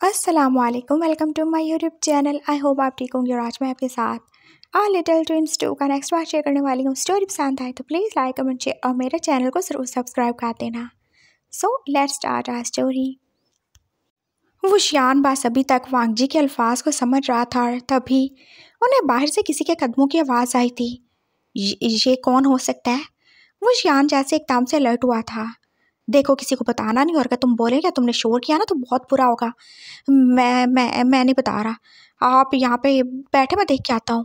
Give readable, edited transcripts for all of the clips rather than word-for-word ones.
अस्सलामुअलैकुम, welcome to my YouTube channel. I hope आप ठीक होंगे। और आज मैं आपके साथ आ लिटिल ट्विंस 2 का नेक्स्ट पार्ट शेयर करने वाली हूँ। स्टोरी पसंद आए तो प्लीज़ लाइक कमेंट शेयर और मेरे चैनल को ज़रूर सब्सक्राइब कर देना। So let's start our story. वो शियान बास अभी तक वांगजी के अल्फाज को समझ रहा था और तभी उन्हें बाहर से किसी के कदमों की आवाज़ आई थी। ये कौन हो सकता है? वो शियान जैसे एकदम से अलर्ट हुआ था। देखो, किसी को बताना नहीं, और अगर तुम बोले या तुमने शोर किया ना तो बहुत बुरा होगा। मैं नहीं बता रहा। आप यहाँ पे बैठे, मैं देख के आता हूँ।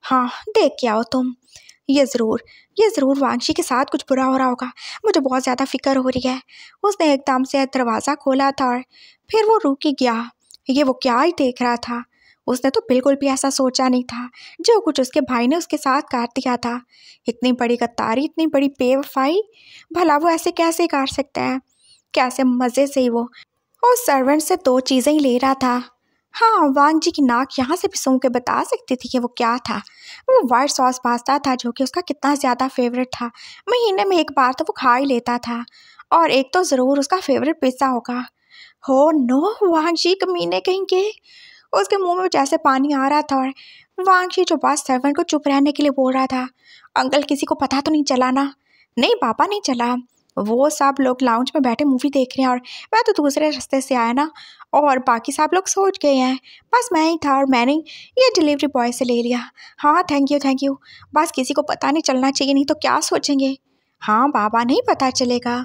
हाँ, देख के आओ तुम। ये ज़रूर वांशी के साथ कुछ बुरा हो रहा होगा। मुझे बहुत ज़्यादा फिक्र हो रही है। उसने एकदम से दरवाज़ा खोला था और फिर वो रुक ही गया। ये वो क्या ही देख रहा था। उसने तो बिल्कुल भी ऐसा सोचा नहीं था। जो कुछ उसके भाई ने उसके साथ कर दिया था, इतनी बड़ी गद्दारी, इतनी बड़ी बेवफाई, भला वो ऐसे कैसे कर सकता है? कैसे मज़े से ही वो उस सर्वेंट से 2 चीज़ें ही ले रहा था। हाँ, वांग जी की नाक यहाँ से भी सूंघ के बता सकती थी कि वो क्या था। वो वाइट सॉस पास्ता था जो कि उसका कितना ज़्यादा फेवरेट था। महीने में एक बार तो वो खा ही लेता था, और एक तो ज़रूर उसका फेवरेट पिज़्ज़ा होगा। हो नो, वांग जी कमीने कहीं के। उसके मुंह में जैसे पानी आ रहा था और वांग जी जो बात सर्वेंट को चुप रहने के लिए बोल रहा था। अंकल, किसी को पता तो नहीं चला ना? नहीं पापा, नहीं चला। वो सब लोग लाउंज में बैठे मूवी देख रहे हैं और मैं तो दूसरे रास्ते से आया ना, और बाकी सब लोग सोच गए हैं। बस मैं ही था और मैंने ये डिलीवरी बॉय से ले लिया। हाँ, थैंक यू। बस किसी को पता नहीं चलना चाहिए, नहीं तो क्या सोचेंगे। हाँ बाबा, नहीं पता चलेगा।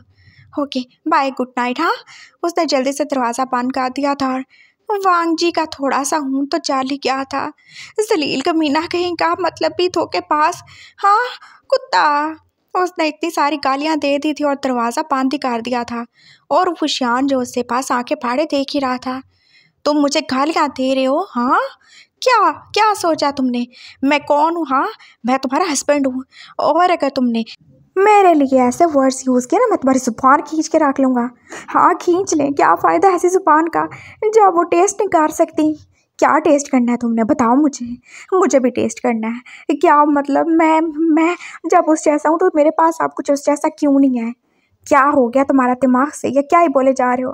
Okay bye, good night. हाँ, उसने जल्दी से दरवाज़ा बंद कर दिया था और वांग जी का थोड़ा सा खून तो चल ही गया था। जलील कमीना कहीं का, मतलब भी धोखे पास। हाँ, कुत्ता। उसने इतनी सारी गालियां दे दी थी और दरवाज़ा बंद ही कर दिया था, और वो शियान जो उससे पास आंखें फाड़े देख ही रहा था। तुम मुझे गालियां दे रहे हो? हाँ, क्या क्या सोचा तुमने? मैं कौन हूँ? हाँ, मैं तुम्हारा हस्बैंड हूँ, और अगर तुमने मेरे लिए ऐसे वर्ड्स यूज़ किए ना, मैं तुम्हारी ज़ुबान खींच के रख लूँगा। हाँ, खींच लें, क्या फ़ायदा ऐसी ज़ुबान का जब वो टेस्ट नहीं कर सकती। क्या टेस्ट करना है तुमने, बताओ मुझे। मुझे भी टेस्ट करना है। क्या मतलब? मैं जब उस जैसा हूँ तो मेरे पास सब कुछ उस जैसा क्यों नहीं है? क्या हो गया तुम्हारा दिमाग से, या क्या ही बोले जा रहे हो?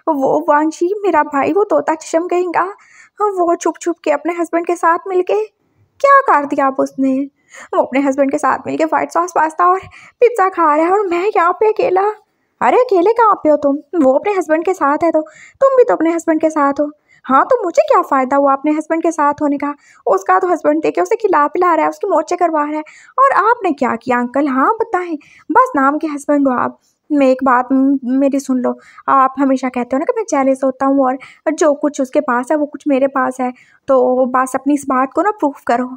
वो वांशी मेरा भाई, वो तोता चशम कहेगा, वो छुप छुप के अपने हस्बैंड के साथ मिलके क्या कर दिया अब उसने? वो अपने हस्बैंड के साथ मिलके व्हाइट सॉस पास्ता और पिज्ज़ा खा रहा है, और मैं यहाँ पे अकेला। अरे अकेले कहाँ पे हो तुम? वो अपने हस्बैंड के साथ है तो तुम भी तो अपने हस्बैंड के साथ हो। हाँ, तो मुझे क्या फ़ायदा हुआ अपने हस्बैंड के साथ होने का? उसका तो हस्बैंड देखे उसे खिला पिला रहा है, उसकी मोचे करवा रहा है, और आपने क्या किया अंकल? हाँ बताएं। बस नाम के हस्बैंड हो आप। मैं एक बात मेरी सुन लो। आप हमेशा कहते हो ना कि मैं जेलस होता हूँ, और जो कुछ उसके पास है वो कुछ मेरे पास है, तो बस अपनी इस बात को ना प्रूफ करो।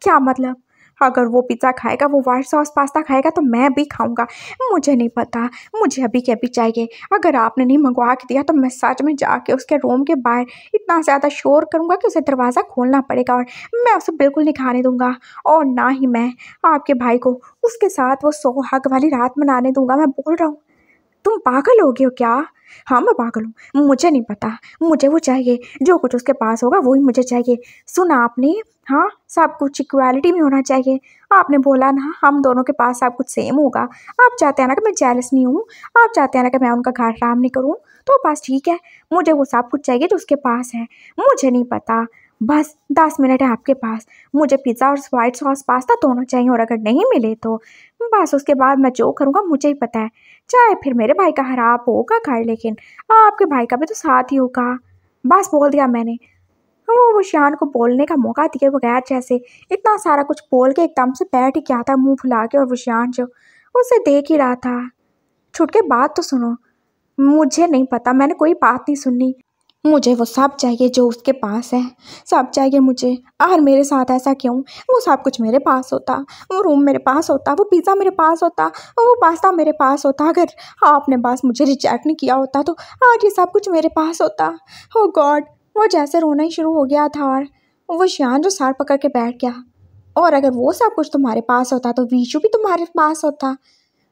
क्या मतलब? अगर वो पिज़्ज़ा खाएगा, वो वाइट सॉस पास्ता खाएगा, तो मैं भी खाऊंगा। मुझे नहीं पता, मुझे अभी के अभी चाहिए। अगर आपने नहीं मंगवा के दिया तो मैं सच में जाके उसके रूम के बाहर इतना ज़्यादा शोर करूंगा कि उसे दरवाज़ा खोलना पड़ेगा, और मैं उसे बिल्कुल नहीं खाने दूंगा। और ना ही मैं आपके भाई को उसके साथ वो सोहाग वाली रात मनाने दूंगा। मैं बोल रहा हूँ, तुम पागल हो गए हो क्या? हाँ, मैं पागल हूँ, मुझे नहीं पता। मुझे वो चाहिए, जो कुछ उसके पास होगा वही मुझे चाहिए। सुना आपने? हाँ, सब कुछ इक्वालिटी में होना चाहिए। आपने बोला ना हम दोनों के पास सब कुछ सेम होगा। आप चाहते हैं ना कि मैं जेलस नहीं हूँ, आप चाहते हैं ना कि मैं उनका घर काम नहीं करूँ, तो बस ठीक है। मुझे वो सब कुछ चाहिए जो उसके पास है। मुझे नहीं पता, बस 10 मिनट है आपके पास। मुझे पिज़्ज़ा और वाइट सॉस पास्ता दोनों चाहिए, और अगर नहीं मिले तो बस उसके बाद मैं जो करूँगा मुझे ही पता है। चाहे फिर मेरे भाई का खराब होगा घर, लेकिन आपके भाई का भी तो साथ ही होगा। बस बोल दिया मैंने। वो शान को बोलने का मौका दिए बगैर जैसे इतना सारा कुछ बोल के एकदम से बैठ ही गया था मुंह फुला के, और वो शान जो उसे देख ही रहा था। छुट के बात तो सुनो। मुझे नहीं पता, मैंने कोई बात नहीं सुननी। मुझे वो सब चाहिए जो उसके पास है, सब चाहिए मुझे। और मेरे साथ ऐसा क्यों? वो सब कुछ मेरे पास होता, वो रूम मेरे पास होता, वो पिज़्ज़ा मेरे पास होता, वो पास्ता मेरे पास होता। अगर आपने बस मुझे रिजेक्ट नहीं किया होता तो आज ये सब कुछ मेरे पास होता। ओ गॉड, वो जैसे रोना ही शुरू हो गया था, और वो शान जो सर पकड़ के बैठ गया। और अगर वो सब कुछ तुम्हारे पास होता तो वीशु भी तुम्हारे पास होता।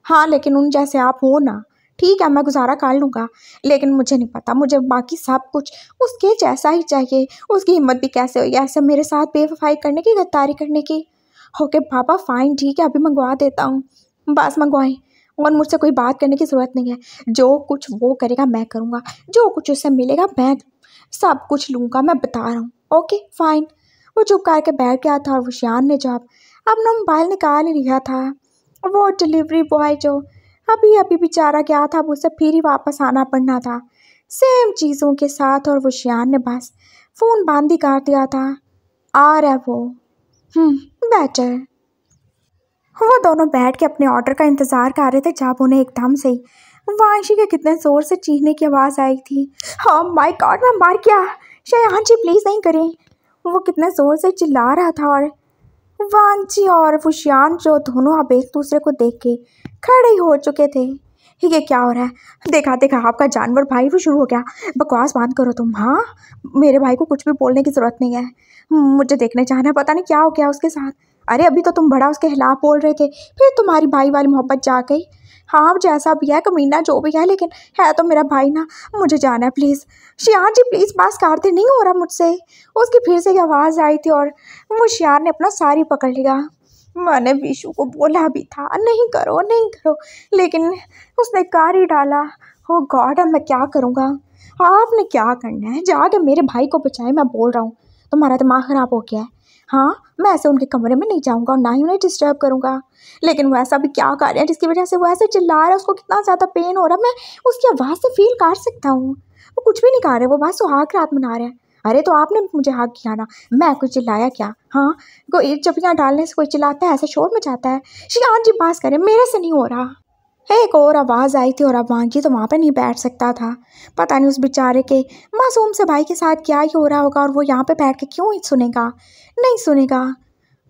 हाँ, लेकिन उन जैसे आप हो ना। ठीक है, मैं गुजारा कर लूँगा, लेकिन मुझे नहीं पता, मुझे बाकी सब कुछ उसके जैसा ही चाहिए। उसकी हिम्मत भी कैसे हुई ऐसे मेरे साथ बेवफाई करने की, गद्दारी करने की? ओके पापा, फाइन, ठीक है, अभी मंगवा देता हूँ। बस मंगवाएं, और मुझसे कोई बात करने की ज़रूरत नहीं है। जो कुछ वो करेगा मैं करूँगा, जो कुछ उससे मिलेगा मैं सब कुछ लूँगा, मैं बता रहा हूँ। Okay fine. वो चुप करके बैठ गया था और वो शियान ने जब अपना मोबाइल निकाल ही लिया था, वो डिलीवरी बॉय जो अभी अभी बेचारा गया था, वो उसे फिर ही वापस आना पड़ना था सेम चीज़ों के साथ। और वो शियान ने बस फ़ोन बंद ही कर दिया था। आ रहा है वो। बेटर। वो दोनों बैठ के अपने ऑर्डर का इंतज़ार कर रहे थे जब उन्हें एकदम से ही वांशी के कितने ज़ोर से चीखने की आवाज़ आई थी। हाँ माय गॉड, मैं मर गया। शयान जी प्लीज़ नहीं करें। वो कितने ज़ोर से चिल्ला रहा था और वांची और वो शियान जो दोनों अब एक दूसरे को देख के खड़े ही हो चुके थे। ये क्या हो रहा है? देखा देखा आपका जानवर भाई वो शुरू हो गया। बकवास बंद करो तुम। हाँ, मेरे भाई को कुछ भी बोलने की ज़रूरत नहीं है। मुझे देखने जाना है, पता नहीं क्या हो गया उसके साथ। अरे अभी तो तुम बड़ा उसके खिलाफ बोल रहे थे, फिर तुम्हारी भाई वाली मोहब्बत जा गई। हाँ जैसा भी है, कमीना जो भी है, लेकिन है तो मेरा भाई ना। मुझे जाना है प्लीज़। शियान जी प्लीज़ बस कर दे, नहीं हो रहा मुझसे। उसकी फिर से आवाज़ आई थी और वो शियान ने अपना सारी पकड़ लिया। मैंने विशु को बोला भी था नहीं करो नहीं करो, लेकिन उसने कर ही डाला। ओ गॉड, अब मैं क्या करूँगा? आपने क्या करना है? जाके मेरे भाई को बचाए, मैं बोल रहा हूँ। तुम्हारा दिमाग ख़राब हो गया है। हाँ, मैं ऐसे उनके कमरे में नहीं जाऊँगा और ना ही उन्हें डिस्टर्ब करूँगा। लेकिन वो ऐसा भी क्या कर रहे हैं जिसकी वजह से वो ऐसे चिल्ला रहा है? उसको कितना ज़्यादा पेन हो रहा है, मैं उसकी आवाज़ से फील कर सकता हूँ। वो कुछ भी नहीं कर रहे, वो बस सुहाग रात मना रहे हैं। अरे तो आपने मुझे हक किया ना, मैं कुछ चिल्लाया क्या? हाँ, कोई चपियाँ डालने से कोई चिल्लाता है, ऐसे शोर मचाता है? शियान जी बात करें, मेरे से नहीं हो रहा। एक और आवाज़ आई थी और अब वांकी तो वहाँ पे नहीं बैठ सकता था। पता नहीं उस बेचारे के मासूम से भाई के साथ क्या ही हो रहा होगा और वो यहाँ पे बैठ के क्यों ही सुनेगा, नहीं सुनेगा।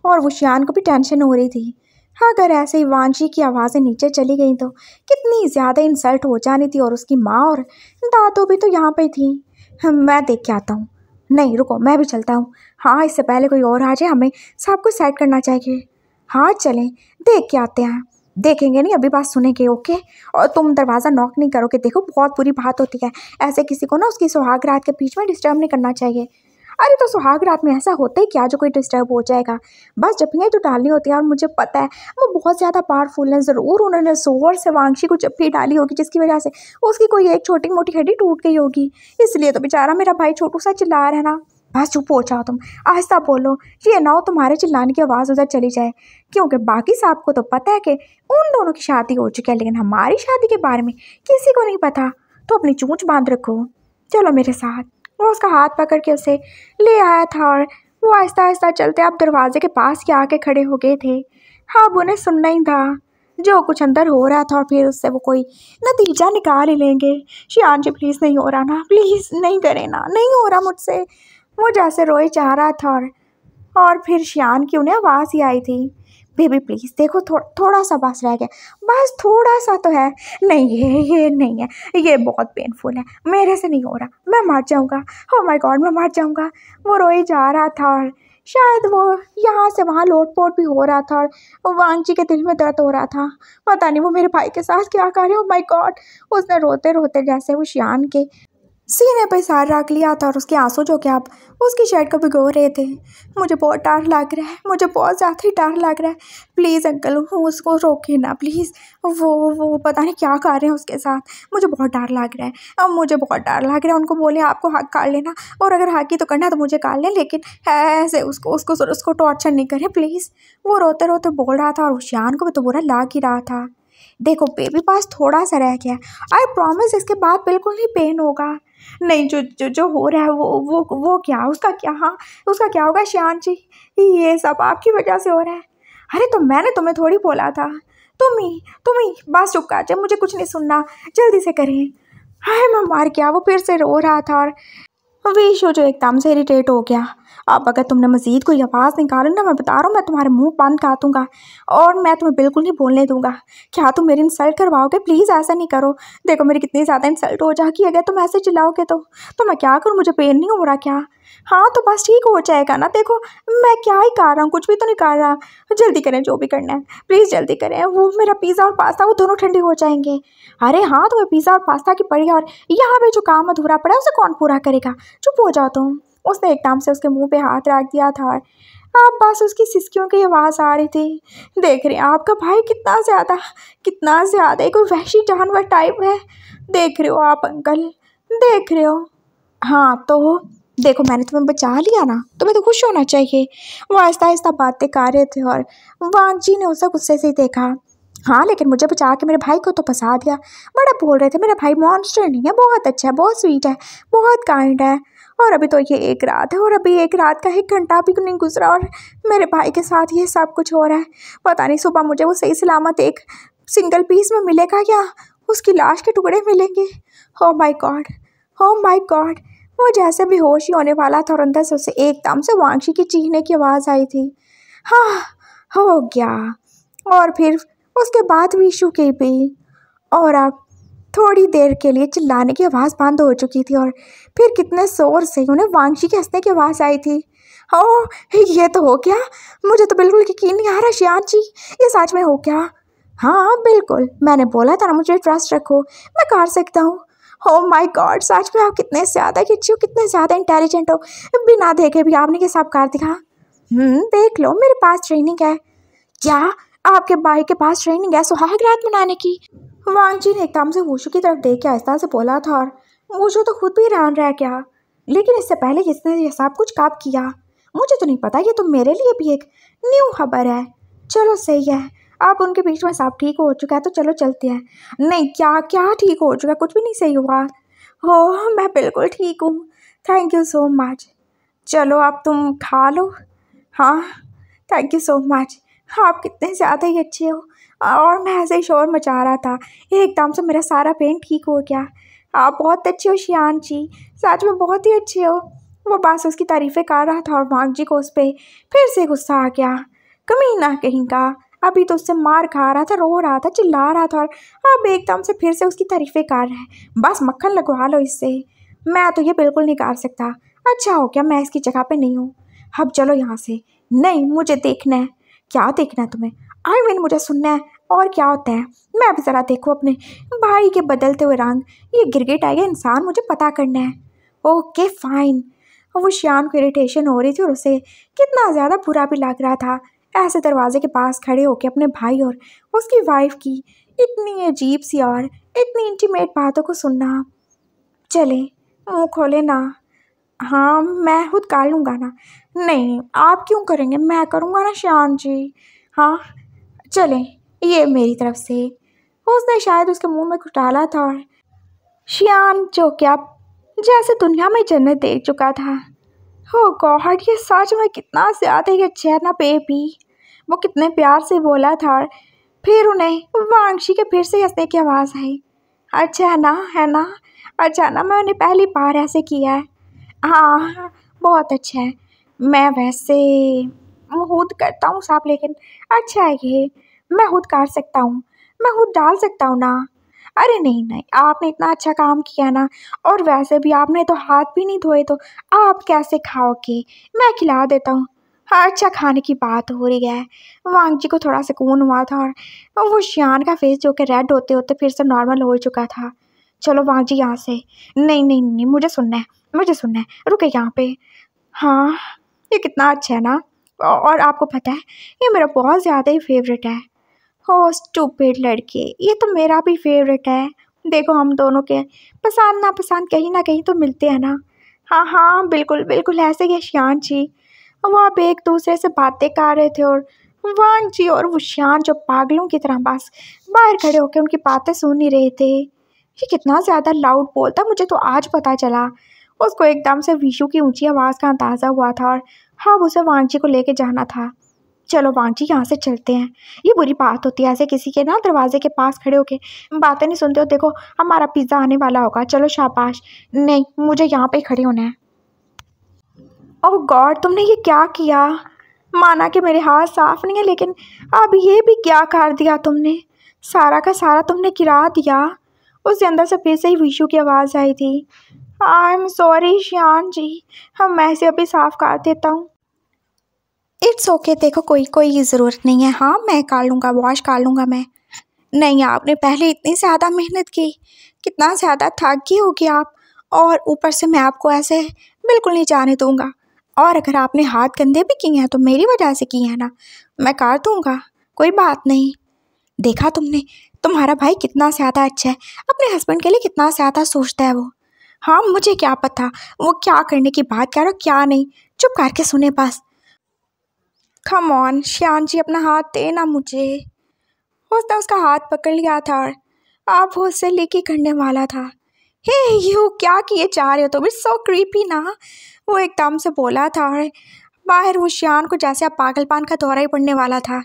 और वो शियान को भी टेंशन हो रही थी। अगर ऐसे ही वांशी की आवाज़ें नीचे चली गई तो कितनी ज़्यादा इंसल्ट हो जानी थी। और उसकी माँ और दादू भी तो यहाँ पे थी। मैं देख के आता हूँ। नहीं रुको, मैं भी चलता हूँ। हाँ, इससे पहले कोई और आ जाए, हमें सब कुछ सेट करना चाहिए। हाँ चलें, देख के आते हैं। देखेंगे नहीं, अभी बात सुनेंगे। ओके? और तुम दरवाज़ा नॉक नहीं करोगे। देखो बहुत बुरी बात होती है, ऐसे किसी को ना उसकी सुहाग रात के बीच में डिस्टर्ब नहीं करना चाहिए। अरे तो सुहाग रात में ऐसा होता है क्या जो कोई डिस्टर्ब हो जाएगा? बस जप्पियाँ तो डालनी होती है और मुझे पता है वो बहुत ज़्यादा पावरफुल है। ज़रूर उन्होंने जोर से वांशी को जप्पी डाली होगी जिसकी वजह से उसकी कोई एक छोटी मोटी हड्डी टूट गई होगी, इसलिए तो बेचारा मेरा भाई छोटू सा चिल्ला रहा है ना। बस चुप हो जाओ तुम, आहिस्ता बोलो, ये ना हो तुम्हारे चिल्लाने की आवाज़ उधर चली जाए। क्योंकि बाकी साहब को तो पता है कि उन दोनों की शादी हो चुकी है, लेकिन हमारी शादी के बारे में किसी को नहीं पता। तो अपनी चूंच बांध रखो, चलो मेरे साथ। वो उसका हाथ पकड़ के उसे ले आया था और वो आहिस्ता आहिस्ता चलते अब दरवाजे के पास ही आके खड़े हो गए थे। हाँ, अब उन्हें सुनना ही था जो कुछ अंदर हो रहा था और फिर उससे वो कोई नतीजा निकाल ही लेंगे। शियान जी प्लीज़, नहीं हो रहा ना, प्लीज़ नहीं करें ना, नहीं हो रहा मुझसे। वो जैसे रोए चाह रहा था और फिर शियान की उन्हें आवाज़ ही आई थी, बेबी प्लीज़ देखो, थोड़ा सा बस रह गया, बस थोड़ा सा तो है। नहीं ये नहीं है, ये बहुत पेनफुल है, मेरे से नहीं हो रहा, मैं मर जाऊँगा। ओह माय गॉड, मैं मर जाऊँगा। वो रोई जा रहा था और शायद वो यहाँ से वहाँ लोट-पोट भी हो रहा था और वांची के दिल में दर्द हो रहा था। पता नहीं वो मेरे भाई के साथ क्या कर रहे। ओह माय गॉड, उसने रोते रोते जैसे वो शियान के सीने पे सर रख लिया था और उसके आंसू जो कि अब उसकी शर्ट को भिगो रहे थे। मुझे बहुत डर लग रहा है, मुझे बहुत ज़्यादा ही डर लग रहा है। प्लीज़ अंकल, उसको रोके ना प्लीज़। वो पता नहीं क्या कर रहे हैं उसके साथ। मुझे बहुत डर लग रहा है, अब मुझे बहुत डर लग रहा है। उनको बोले आपको हक कर लेना, और अगर हक ही तो करना है तो मुझे कर लें, लेकिन ऐसे उसको टॉर्चर नहीं करें प्लीज़। वो रोते रोते बोल रहा था और शियान को भी तो बुरा लग ही रहा था। देखो बेबी, पास थोड़ा सा रह गया, आई प्रॉमिस इसके बाद बिल्कुल नहीं पेन होगा। नहीं, जो हो रहा है वो क्या, उसका क्या? हाँ, उसका क्या होगा शियान जी? ये सब आपकी वजह से हो रहा है। अरे तो मैंने तुम्हें थोड़ी बोला था, तुम ही बस चुप कर जाए, मुझे कुछ नहीं सुनना, जल्दी से करें। हाय मैं मार गया। वो फिर से रो रहा था और विशु जो एकदम से इरिटेट हो गया। अब अगर तुमने मज़ीद कोई आवाज़ निकाली ना, मैं बता रहा हूँ, मैं तुम्हारे मुंह बंद कर दूँगा और मैं तुम्हें बिल्कुल नहीं बोलने दूँगा। क्या तुम मेरी इंसल्ट करवाओगे? प्लीज़ ऐसा नहीं करो। देखो मेरी कितनी ज़्यादा इंसल्ट हो जाएगी अगर तुम ऐसे चिल्लाओगे तो मैं क्या करूँ? मुझे पेन नहीं हो रहा क्या? हाँ तो बस ठीक हो जाएगा ना। देखो मैं क्या ही कर रहा हूँ, कुछ भी तो नहीं कर रहा। जल्दी करें जो भी करना है, प्लीज़ जल्दी करें। वो मेरा पिज़्ज़ा और पास्ता वो दोनों ठंडे हो जाएंगे। अरे हाँ, तुम्हें पिज़्ज़ा और पास्ता की पड़ी है और यहाँ पे जो काम अधूरा पड़ा है उसे कौन पूरा करेगा? चुप हो जाओ तुम। उसने एकदम से उसके मुंह पे हाथ रख दिया था और अब बस उसकी सिसकियों की आवाज़ आ रही थी। देख रहे हैं आपका भाई कितना ज़्यादा कोई वहशी जानवर टाइप है। देख रहे हो आप अंकल, देख रहे हो। हाँ तो देखो, मैंने तुम्हें बचा लिया ना, तुम्हें तो खुश होना चाहिए। वो आहिस्ता आहिस्ता बातें कर रहे थे और वांग जी ने उसे गुस्से से देखा। हाँ लेकिन मुझे बचा के मेरे भाई को तो फंसा दिया। बड़ा बोल रहे थे मेरा भाई मॉन्स्टर नहीं है, बहुत अच्छा है, बहुत स्वीट है, बहुत काइंड है। और अभी तो ये एक रात है और अभी एक रात का 1 घंटा भी नहीं गुजरा और मेरे भाई के साथ ये सब कुछ हो रहा है। पता नहीं सुबह मुझे वो सही सलामत एक सिंगल पीस में मिलेगा या उसकी लाश के टुकड़े मिलेंगे। ओ my God, O my God. वो जैसे भी होश ही होने वाला था और अंदर से उसे एकदम से वांगशी की चीखने की आवाज़ आई थी। हाँ, हो गया। और फिर उसके बाद विशु की भी। और अब थोड़ी देर के लिए चिल्लाने की आवाज़ बंद हो चुकी थी और फिर कितने ज़ोर से उन्हें वांगशी के हंसने की आवाज़ आई थी। ओह, ये तो हो गया। मुझे तो बिल्कुल यकीन नहीं आ रहा शियान जी, ये सच में हो गया। हाँ बिल्कुल, मैंने बोला था ना मुझे ट्रस्ट रखो, मैं कर सकता हूँ। ओह माय गॉड, सच में आप कितने ज़्यादा अच्छे हो, कितने ज़्यादा इंटेलिजेंट हो। बिना देखे भी आपने ये सब कर दिया। देख लो, मेरे पास ट्रेनिंग है। क्या आपके भाई के पास ट्रेनिंग है सुहाग रात मनाने की? वांग जी ने एकदम से वुशु की तरफ देख के आहिस्ता से बोला था और वुशु तो खुद भी हैरान रह गया। लेकिन इससे पहले किसने ये सब कुछ कब किया? मुझे तो नहीं पता, ये तो मेरे लिए भी एक न्यू खबर है। चलो सही है, अब उनके बीच में सब ठीक हो चुका है तो चलो चलते हैं। नहीं, क्या क्या ठीक हो चुका, कुछ भी नहीं सही हुआ। हो, मैं बिल्कुल ठीक हूँ, थैंक यू सो मच। चलो अब तुम खा लो। हाँ, थैंक यू सो मच। आप कितने ज़्यादा ही अच्छे हो। और मैं ऐसे ही शोर मचा रहा था, एकदम से मेरा सारा पेन ठीक हो गया। आप बहुत अच्छे हो शियान जी, सच में बहुत ही अच्छे हो। वो बस उसकी तारीफ़ें कर रहा था और वांग जी को उस पर फिर से गुस्सा आ गया। कमीना कहीं का, अभी तो उससे मार खा रहा था, रो रहा था, चिल्ला रहा था और अब एकदम से फिर से उसकी तारीफ़ें कर रहा है। बस मक्खन लगवा लो इससे। मैं तो ये बिल्कुल नहीं कर सकता। अच्छा हो गया मैं इसकी जगह पे नहीं हूँ। अब चलो यहाँ से। नहीं, मुझे देखना है। क्या देखना है तुम्हें? आई मीन मुझे सुनना है और क्या होता है। मैं भी ज़रा देखो अपने भाई के बदलते हुए रंग। ये गिरगिट है या इंसान, मुझे पता करना है। Okay fine. वो शियान को इरिटेशन हो रही थी और उसे कितना ज़्यादा बुरा भी लग रहा था ऐसे दरवाजे के पास खड़े होकर अपने भाई और उसकी वाइफ की इतनी अजीब सी और इतनी इंटीमेट बातों को सुनना। चले, मुँह खोले ना। हाँ, मैं खुद कर लूँगा ना। नहीं, आप क्यों करेंगे, मैं करूँगा ना शियान जी। हाँ चलें, ये मेरी तरफ से। उसने शायद उसके मुंह में कुछ डाला था और शियान जो क्या जैसे दुनिया में जन्नत देख चुका था। हो गॉड, ये सच में कितना ज़्यादा ही अच्छा है ना बेबी। वो कितने प्यार से बोला था और फिर उन्हें वांगशी के फिर से हंसने की आवाज़ आई। अच्छा है ना, है ना? अच्छा ना, मैंने पहली बार ऐसे किया है। हाँ, बहुत अच्छा है। मैं वैसे खुद करता हूँ साहब, लेकिन अच्छा है ये, मैं खुद कर सकता हूँ, मैं खुद डाल सकता हूँ ना। अरे नहीं नहीं, आपने इतना अच्छा काम किया ना, और वैसे भी आपने तो हाथ भी नहीं धोए, तो आप कैसे खाओगे? मैं खिला देता हूँ। हाँ, अच्छा खाने की बात हो रही है। वांग जी को थोड़ा सुकून हुआ था और वो शियान का फेस जो कि रेड होते होते फिर से नॉर्मल हो चुका था। चलो वांग जी यहाँ से। नहीं नहीं नहीं, मुझे सुनना है, मुझे सुनना है, रुके यहाँ पे। हाँ, ये कितना अच्छा है ना। और आपको पता है ये मेरा बहुत ज़्यादा ही फेवरेट है। हो स्टूपिड लड़के, ये तो मेरा भी फेवरेट है। देखो हम दोनों के पसंद नापसंद कहीं ना कहीं तो मिलते हैं ना। हाँ हाँ बिल्कुल बिल्कुल, ऐसे ही है शियान जी। वो आप एक दूसरे से बातें कर रहे थे और वांग जी और वो शियान जो पागलों की तरह बस बाहर खड़े होकर उनकी बातें सुन ही रहे थे। ये कितना ज़्यादा लाउड बोलता, मुझे तो आज पता चला। उसको एकदम से विशु की ऊंची आवाज़ का अंदाज़ा हुआ था और हाँ, उसे वांग जी को लेके जाना था। चलो वांग जी यहाँ से चलते हैं। ये बुरी बात होती है ऐसे किसी के ना दरवाजे के पास खड़े होके बातें नहीं सुनते हो। देखो हमारा पिज़्ज़ा आने वाला होगा, चलो शाबाश। नहीं, मुझे यहाँ पे ही खड़े होना है। ओह गॉड, तुमने ये क्या किया? माना कि मेरे हाथ साफ नहीं है, लेकिन अब ये भी क्या कर दिया तुमने? सारा का सारा तुमने गिरा दिया। उसके अंदर से फिर से ही विशु की आवाज़ आई थी। आई एम सॉरी शियान जी, हम मैं इसे अभी साफ़ कर देता हूँ। इट्स ओके, देखो कोई कोई ज़रूरत नहीं है। हाँ मैं कर लूँगा, वॉश कर लूँगा मैं। नहीं, आपने पहले इतनी ज़्यादा मेहनत की, कितना ज़्यादा थक गई होगी आप, और ऊपर से मैं आपको ऐसे बिल्कुल नहीं जाने दूँगा। और अगर आपने हाथ गंदे भी किए हैं तो मेरी वजह से किए हैं ना, मैं कर दूँगा, कोई बात नहीं। देखा तुमने, तुम्हारा भाई कितना ज़्यादा अच्छा है, अपने हस्बैंड के लिए कितना ज़्यादा सोचता है वो। हाँ, मुझे क्या पता वो क्या करने की बात कर रहा क्या नहीं, चुप करके सुने बस। कम ऑन श्यान जी, अपना हाथ दे ना मुझे। उसने उसका हाथ पकड़ लिया था और अब वो उससे लेके करने वाला था। हे यू क्या किए जा रहे हो तुम, इट्स सो क्रीपी ना, वो एकदम से बोला था। और बाहर वो श्यान को जैसे अब पागलपन का दौरा ही पड़ने वाला था।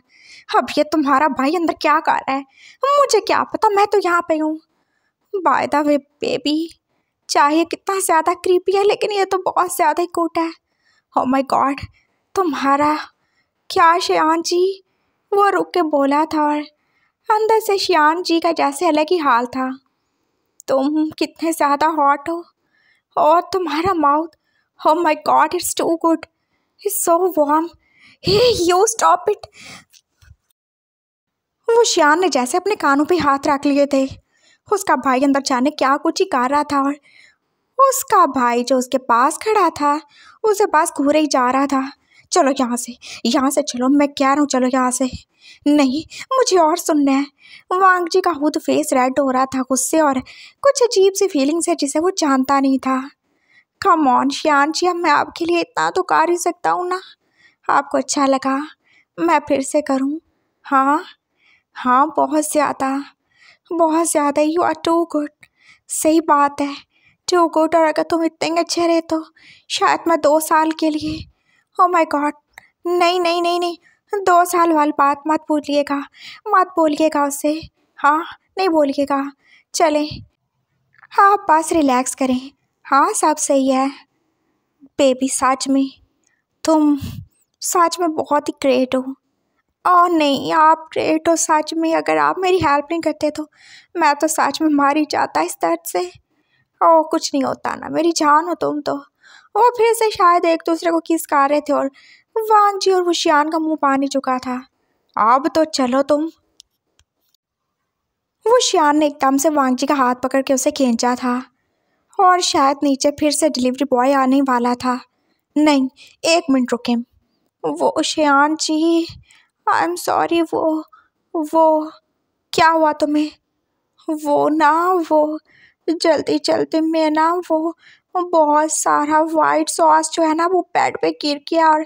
अब ये तुम्हारा भाई अंदर क्या कर रहा है, मुझे क्या पता, मैं तो यहाँ पे हूँ। बाय द वे बेबी, चाहे कितना ज़्यादा क्रीपी है लेकिन ये तो बहुत ज़्यादा ही क्यूट है। ओ माय गॉड, तुम्हारा क्या श्यान जी, वो रुक के बोला था। और अंदर से श्यान जी का जैसे अलग ही हाल था। तुम कितने ज़्यादा हॉट हो, और तुम्हारा mouth, oh my god it's too good, it's so warm. Hey you stop it. वो श्यान ने जैसे अपने कानों पे हाथ रख लिए थे। उसका भाई अंदर जाने क्या कुछ ही कर रहा था, और उसका भाई जो उसके पास खड़ा था उसे पास घूरे ही जा रहा था। चलो यहाँ से चलो, मैं कह रहा हूँ चलो यहाँ से। नहीं, मुझे और सुनना है। वांग जी का खुद फेस रेड हो रहा था गुस्से और कुछ अजीब सी फीलिंग्स है जिसे वो जानता नहीं था। कम ऑन श्यान जी, अब मैं आपके लिए इतना तो कर ही सकता हूँ ना। आपको अच्छा लगा मैं फिर से करूँ? हाँ हाँ, बहुत ज़्यादा, यू आर टू गुड। सही बात है, टू गुड। और अगर तुम इतने अच्छे रहे तो शायद मैं 2 साल के लिए। ओ माय गॉड, नहीं नहीं नहीं नहीं, 2 साल वाली बात मत बोलिएगा उससे। हाँ, नहीं बोलिएगा। चले, हाँ बस रिलैक्स करें। हाँ सब सही है। बेबी सच में, तुम सच में बहुत ही ग्रेट हो। और नहीं, आप ग्रेट हो सच में। अगर आप मेरी हेल्प नहीं करते तो मैं तो सच में मार ही जाता इस दर्द से। ओ कुछ नहीं होता ना, मेरी जान हो तुम तो। वो फिर से शायद एक दूसरे को किस कर रहे थे और वांग जी और वो श्यान का मुंह पानी चुका था। अब तो चलो तुम। वो श्यान ने एकदम से वांग जी का हाथ पकड़ के उसे खींचा था और शायद नीचे फिर से डिलीवरी बॉय आने वाला था। नहीं, 1 मिनट रुके। वो श्यान जी, आई एम सॉरी। वो क्या हुआ तुम्हें? वो ना, वो जल्दी जल्दी में ना, वो बहुत सारा वाइट सॉस जो है ना वो बेड पे गिर गया और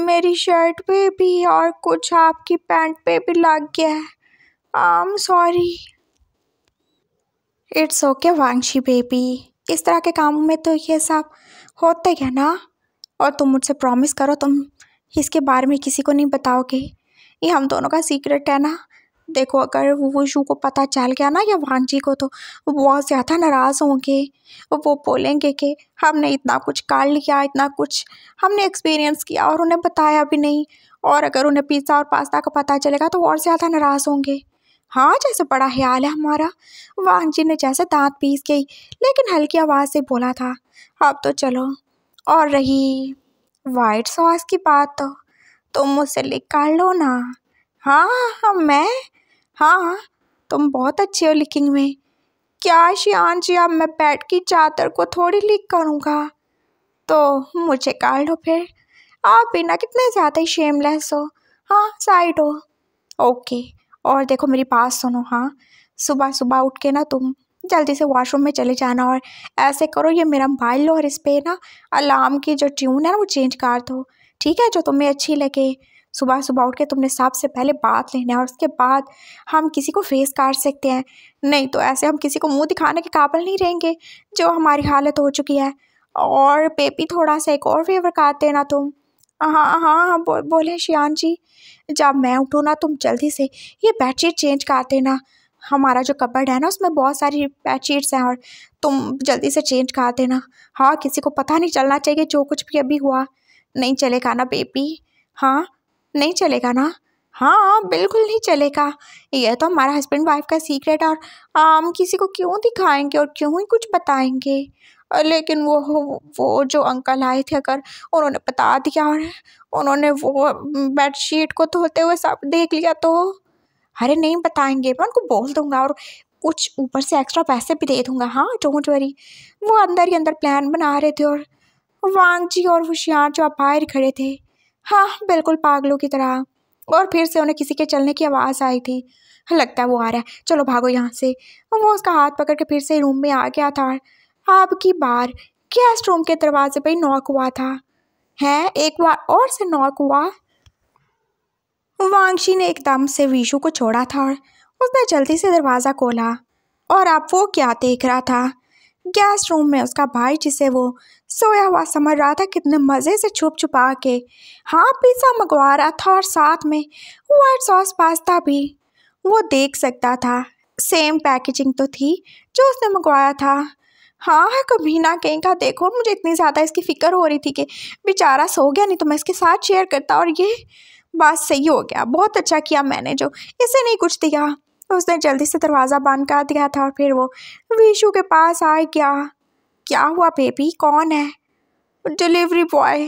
मेरी शर्ट पे भी और कुछ आपकी पैंट पे भी लग गया है। I am sorry. It's okay Vanshi baby, इस तरह के कामों में तो ये सब होता ही है ना। और तुम मुझसे प्रॉमिस करो तुम इसके बारे में किसी को नहीं बताओगे, ये हम दोनों का सीक्रेट है ना। देखो अगर वो शू को पता चल गया ना या वांग जी को तो वो बहुत ज़्यादा नाराज़ होंगे। वो बोलेंगे कि हमने इतना कुछ कर लिया, इतना कुछ हमने एक्सपीरियंस किया और उन्हें बताया भी नहीं। और अगर उन्हें पिज़्ज़ा और पास्ता का पता चलेगा तो और ज़्यादा नाराज़ होंगे। हाँ जैसे बड़ा ख्याल है हमारा। वांग जी ने जैसे दांत पीस के लेकिन हल्की आवाज़ से बोला था। अब तो चलो। और रही वाइट सॉस की बात तो तुम मुझसे लिख कर लो ना। हाँ हाँ मैं, हाँ तुम बहुत अच्छे हो लिखिंग में। क्या शियान जी, अब मैं बेड की चादर को थोड़ी लिख करूँगा, तो मुझे कर लो फिर। आप भी ना कितने ज़्यादा ही शेमलेस हो। हाँ साइड हो। ओके। और देखो मेरी बात सुनो। हाँ, सुबह सुबह उठ के ना तुम जल्दी से वॉशरूम में चले जाना और ऐसे करो, ये मेरा मोबाइल लो और इस पर ना अलार्म की जो ट्यून है ना वो चेंज कर दो, ठीक है, जो तुम्हें अच्छी लगे। सुबह सुबह उठ के तुमने सबसे पहले बात लेना है और उसके बाद हम किसी को फेस कर सकते हैं। नहीं तो ऐसे हम किसी को मुंह दिखाने के काबिल नहीं रहेंगे जो हमारी हालत हो चुकी है। और बेबी थोड़ा सा एक और फेवर कर देना तुम। हाँ हाँ हाँ, बोले शियान जी। जब मैं उठूँ ना तुम जल्दी से ये बेडशीट चेंज कर देना। हमारा जो कबर्ड है ना उसमें बहुत सारी बेडशीट्स हैं और तुम जल्दी से चेंज कर देना। हाँ, किसी को पता नहीं चलना चाहिए जो कुछ भी अभी हुआ। नहीं चलेगा ना बेबी? हाँ, नहीं चलेगा ना? हाँ बिल्कुल नहीं चलेगा। ये तो हमारा हस्बैंड वाइफ का सीक्रेट और हम किसी को क्यों दिखाएंगे और क्यों ही कुछ बताएंगे। लेकिन वो जो अंकल आए थे, अगर उन्होंने बता दिया और उन्होंने वो बेडशीट को धोते हुए सब देख लिया तो? अरे नहीं बताएंगे, मैं उनको बोल दूंगा और कुछ ऊपर से एक्स्ट्रा पैसे भी दे दूंगा। हाँ डोंट वरी। वो अंदर ही अंदर प्लान बना रहे थे और वांग जी और होशियार जो बाहर खड़े थे, हाँ बिल्कुल पागलों की तरह। और फिर से उन्हें किसी के चलने की आवाज़ आई थी। लगता है वो आ रहा है, चलो भागो यहाँ से। वो उसका हाथ पकड़ के फिर से रूम में आ गया था। अब की बार गेस्ट रूम के दरवाजे पे नॉक हुआ था। है, एक बार और से नॉक हुआ। वांगशी ने एकदम से वीशु को छोड़ा था और उसने जल्दी से दरवाज़ा खोला। और अब वो क्या देख रहा था? गेस्ट रूम में उसका भाई, जिसे वो सोया हुआ समझ रहा था, कितने मज़े से छुप छुपा के हाँ पिज़्ज़ा मंगवा रहा था और साथ में वाइट सॉस पास्ता भी। वो देख सकता था, सेम पैकेजिंग तो थी जो उसने मंगवाया था। हाँ कभी ना कहीं का। देखो, मुझे इतनी ज़्यादा इसकी फ़िक्र हो रही थी कि बेचारा सो गया, नहीं तो मैं इसके साथ शेयर करता। और ये बात सही हो गया, बहुत अच्छा किया मैंने जो इसे नहीं कुछ दिया। उसने जल्दी से दरवाज़ा बंद कर दिया था और फिर वो वीशु के पास आ गया। क्या हुआ बेबी, कौन है? डिलीवरी बॉय,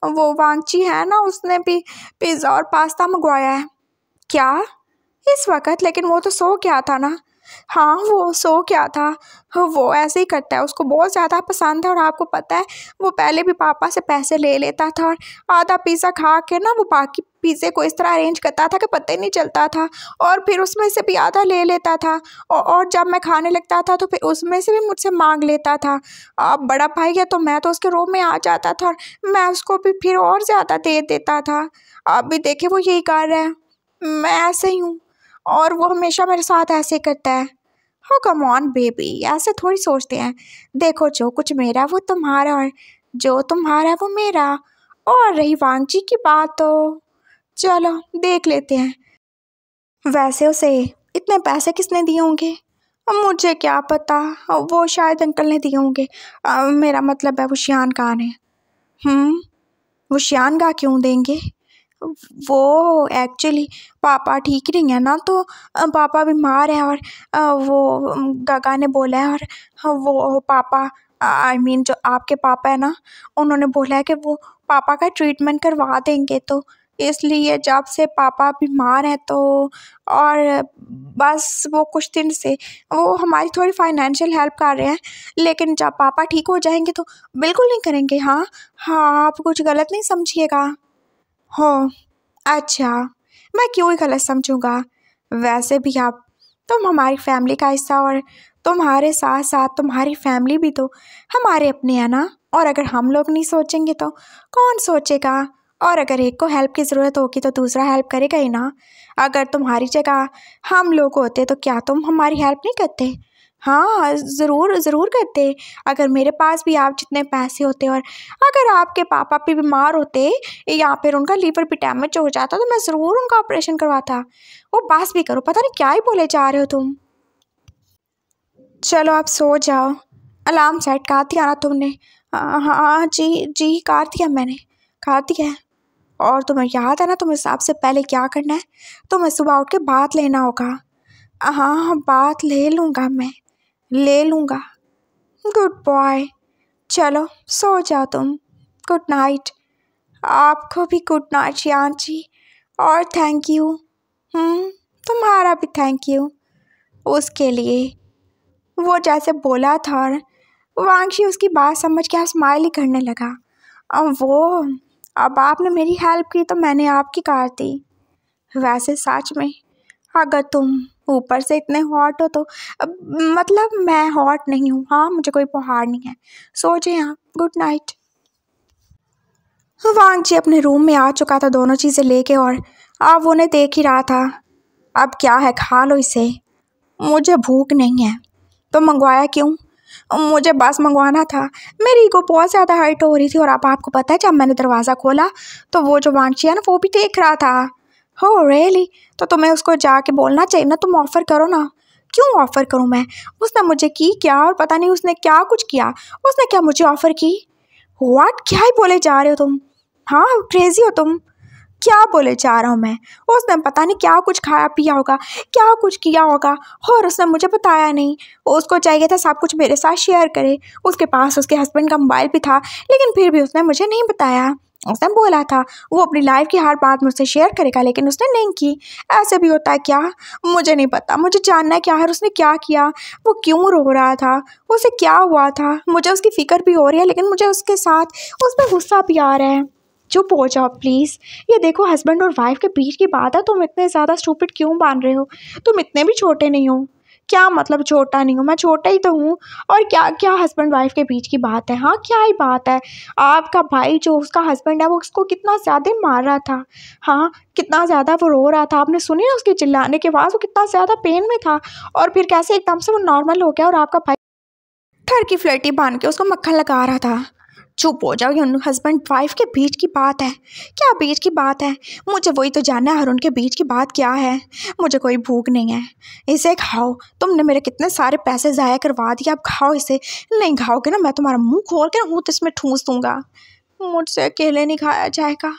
वो वांगची है ना, उसने भी पिज़्ज़ा और पास्ता मंगवाया है। क्या इस वक्त? लेकिन वो तो सो गया था ना। हाँ वो सो गया था, वो ऐसे ही करता है, उसको बहुत ज़्यादा पसंद है। और आपको पता है, वो पहले भी पापा से पैसे ले लेता था और आधा पिज़्ज़ा खा के ना वो बाकी पिज़्ज़े को इस तरह अरेंज करता था कि पता ही नहीं चलता था। और फिर उसमें से भी आधा ले लेता था और जब मैं खाने लगता था तो फिर उसमें से भी मुझसे मांग लेता था। अब बड़ा भाई है तो मैं तो उसके रूम में आ जाता था और मैं उसको भी फिर और ज़्यादा दे देता था। अब भी देखे वो यही कर रहा है, मैं ऐसे ही हूँ और वो हमेशा मेरे साथ ऐसे करता है। हाँ कम ऑन बेबी, ऐसे थोड़ी सोचते हैं। देखो, जो कुछ मेरा वो तुम्हारा और जो तुम्हारा वो मेरा। और रही वांगची की बात तो चलो देख लेते हैं। वैसे उसे इतने पैसे किसने दिए होंगे? अब मुझे क्या पता, वो शायद अंकल ने दिए होंगे। मेरा मतलब है वो शियान खान है। वो शियान का क्यों देंगे? वो एक्चुअली पापा ठीक नहीं है ना, तो पापा बीमार है और वो गगा ने बोला है। और वो पापा, आई मीन जो आपके पापा है ना, उन्होंने बोला है कि वो पापा का ट्रीटमेंट करवा देंगे। तो इसलिए जब से पापा बीमार हैं तो और बस वो कुछ दिन से वो हमारी थोड़ी फाइनेंशियल हेल्प कर रहे हैं। लेकिन जब पापा ठीक हो जाएंगे तो बिल्कुल नहीं करेंगे। हाँ हाँ, आप कुछ गलत नहीं समझिएगा। हो, अच्छा, मैं क्यों ही गलत समझूंगा। वैसे भी आप, तुम हमारी फैमिली का हिस्सा और तुम्हारे साथ साथ तुम्हारी फैमिली भी तो हमारे अपने हैं ना। और अगर हम लोग नहीं सोचेंगे तो कौन सोचेगा? और अगर एक को हेल्प की ज़रूरत होगी तो दूसरा हेल्प करेगा ही ना। अगर तुम्हारी जगह हम लोग होते तो क्या तुम हमारी हेल्प नहीं करते? हाँ ज़रूर ज़रूर करते। अगर मेरे पास भी आप जितने पैसे होते और अगर आपके पापा भी बीमार होते या फिर उनका लीवर भी डैमेज हो जाता तो मैं ज़रूर उनका ऑपरेशन करवाता। वो बस भी करो, पता नहीं क्या ही बोले जा रहे हो तुम। चलो आप सो जाओ, अलार्म सेट कर दिया ना तुमने? हाँ जी जी, कर दिया मैंने, कर दिया है। और तुम्हें याद है ना तुम्हें सबसे पहले क्या करना है? तुम्हें सुबह उठ के बात लेना होगा। हाँ हाँ, बात ले लूँगा, मैं ले लूँगा। गुड बॉय, चलो सो जाओ तुम। Good night. आपको भी गुड नाइट शियान जी। और थैंक यू। तुम्हारा भी थैंक यू उसके लिए। वो जैसे बोला था और वांगशी उसकी बात समझ के स्माइल ही करने लगा। अब आपने मेरी हेल्प की तो मैंने आपकी कार दी। वैसे सच में अगर तुम ऊपर से इतने हॉट हो तो मतलब मैं हॉट नहीं हूँ। हाँ, मुझे कोई पहाड़ नहीं है। सो जाइए आप, गुड नाइट। वांगची अपने रूम में आ चुका था दोनों चीज़ें लेके और अब उन्हें देख ही रहा था। अब क्या है, खा लो इसे। मुझे भूख नहीं है। तो मंगवाया क्यों? मुझे बस मंगवाना था। मेरी ईगो बहुत ज़्यादा हर्ट हो रही थी। और अब आपको पता है, जब मैंने दरवाज़ा खोला तो वो जो वांगची है ना, वो भी देख रहा था। हो रियली? तो तुम्हें उसको जाके बोलना चाहिए ना, तुम ऑफ़र करो ना। क्यों ऑफ़र करूँ मैं? उसने मुझे की क्या, और पता नहीं उसने क्या कुछ किया। उसने क्या मुझे ऑफ़र की? व्हाट, क्या ही बोले जा रहे हो तुम? हाँ क्रेज़ी हो तुम। क्या बोले जा रहा हूँ मैं? उसने पता नहीं क्या कुछ खाया पिया होगा, क्या कुछ किया होगा और उसने मुझे बताया नहीं। उसको चाहिए था सब कुछ मेरे साथ शेयर करे। उसके पास उसके हस्बैंड का मोबाइल भी था, लेकिन फिर भी उसने मुझे नहीं बताया। उसने बोला था वो अपनी लाइफ की हर बात मुझसे शेयर करेगा, लेकिन उसने नहीं की। ऐसे भी होता है क्या? मुझे नहीं पता। मुझे जानना है क्या है, उसने क्या किया, वो क्यों रो रहा था, उसे क्या हुआ था। मुझे उसकी फ़िक्र भी हो रही है, लेकिन मुझे उसके साथ उस पर गुस्सा भी आ रहा है। चुप हो जाओ प्लीज़। ये देखो, हस्बैंड और वाइफ के बीच की बात है। तुम इतने ज़्यादा स्टूपिड क्यों बन रहे हो? तुम इतने भी छोटे नहीं हो। क्या मतलब छोटा नहीं हूँ, मैं छोटा ही तो हूँ। और क्या क्या हस्बैंड वाइफ के बीच की बात है? हाँ, क्या ही बात है। आपका भाई जो उसका हस्बैंड है वो उसको कितना ज़्यादा मार रहा था। हाँ, कितना ज़्यादा वो रो रहा था, आपने सुनी ना उसके चिल्लाने की आवाज़, वो कितना ज़्यादा पेन में था। और फिर कैसे एकदम से वो नॉर्मल हो गया और आपका भाई ठर की फ्लेटी बांध के उसको मक्खन लगा रहा था। चुप हो जाओ, ये हस्बैंड वाइफ के बीच की बात है। क्या बीच की बात है? मुझे वही तो जानना है, और उनके बीच की बात क्या है। मुझे कोई भूख नहीं है, इसे खाओ। तुमने मेरे कितने सारे पैसे ज़ाया करवा दिए, अब खाओ इसे। नहीं खाओगे ना, मैं तुम्हारा मुंह खोल के ना मुंह इसमें ठूंस दूंगा। मुझसे अकेले नहीं खाया जाएगा।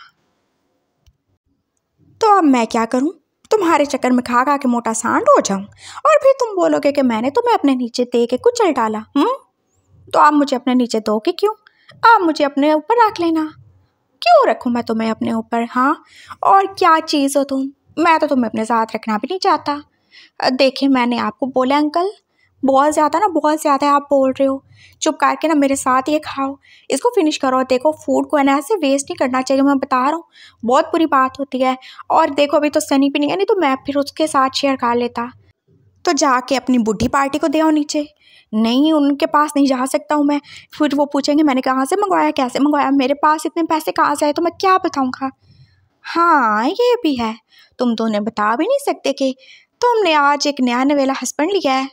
तो अब मैं क्या करूं? तुम्हारे चक्कर में खा खा के मोटा सांड हो जाऊं, और फिर तुम बोलोगे कि मैंने तुम्हें अपने नीचे दे के कुचल डाला। तो आप मुझे अपने नीचे दोगे क्यों? आप मुझे अपने ऊपर रख लेना। क्यों रखूं मैं तुम्हें अपने ऊपर? हाँ, और क्या चीज़ हो तुम? मैं तो तुम्हें अपने साथ रखना भी नहीं चाहता। देखिए, मैंने आपको बोला अंकल, बहुत ज़्यादा ना, बहुत ज़्यादा आप बोल रहे हो। चुप करके ना मेरे साथ ये खाओ, इसको फिनिश करो। देखो, फूड को है ना ऐसे वेस्ट नहीं करना चाहिए, मैं बता रहा हूँ, बहुत बुरी बात होती है। और देखो, अभी तो सनी भी नहीं है, नहीं तो मैं फिर उसके साथ शेयर कर लेता। तो जाके अपनी बुढ़ी पार्टी को दे आओ नीचे। नहीं, उनके पास नहीं जा सकता हूँ मैं। फिर वो पूछेंगे मैंने कहाँ से मंगवाया, कैसे मंगवाया, मेरे पास इतने पैसे कहाँ से आए, तो मैं क्या बताऊँगा। हाँ, ये भी है। तुम तो उन्हें बता भी नहीं सकते कि तुमने आज एक नया नवेला हस्बैंड लिया है।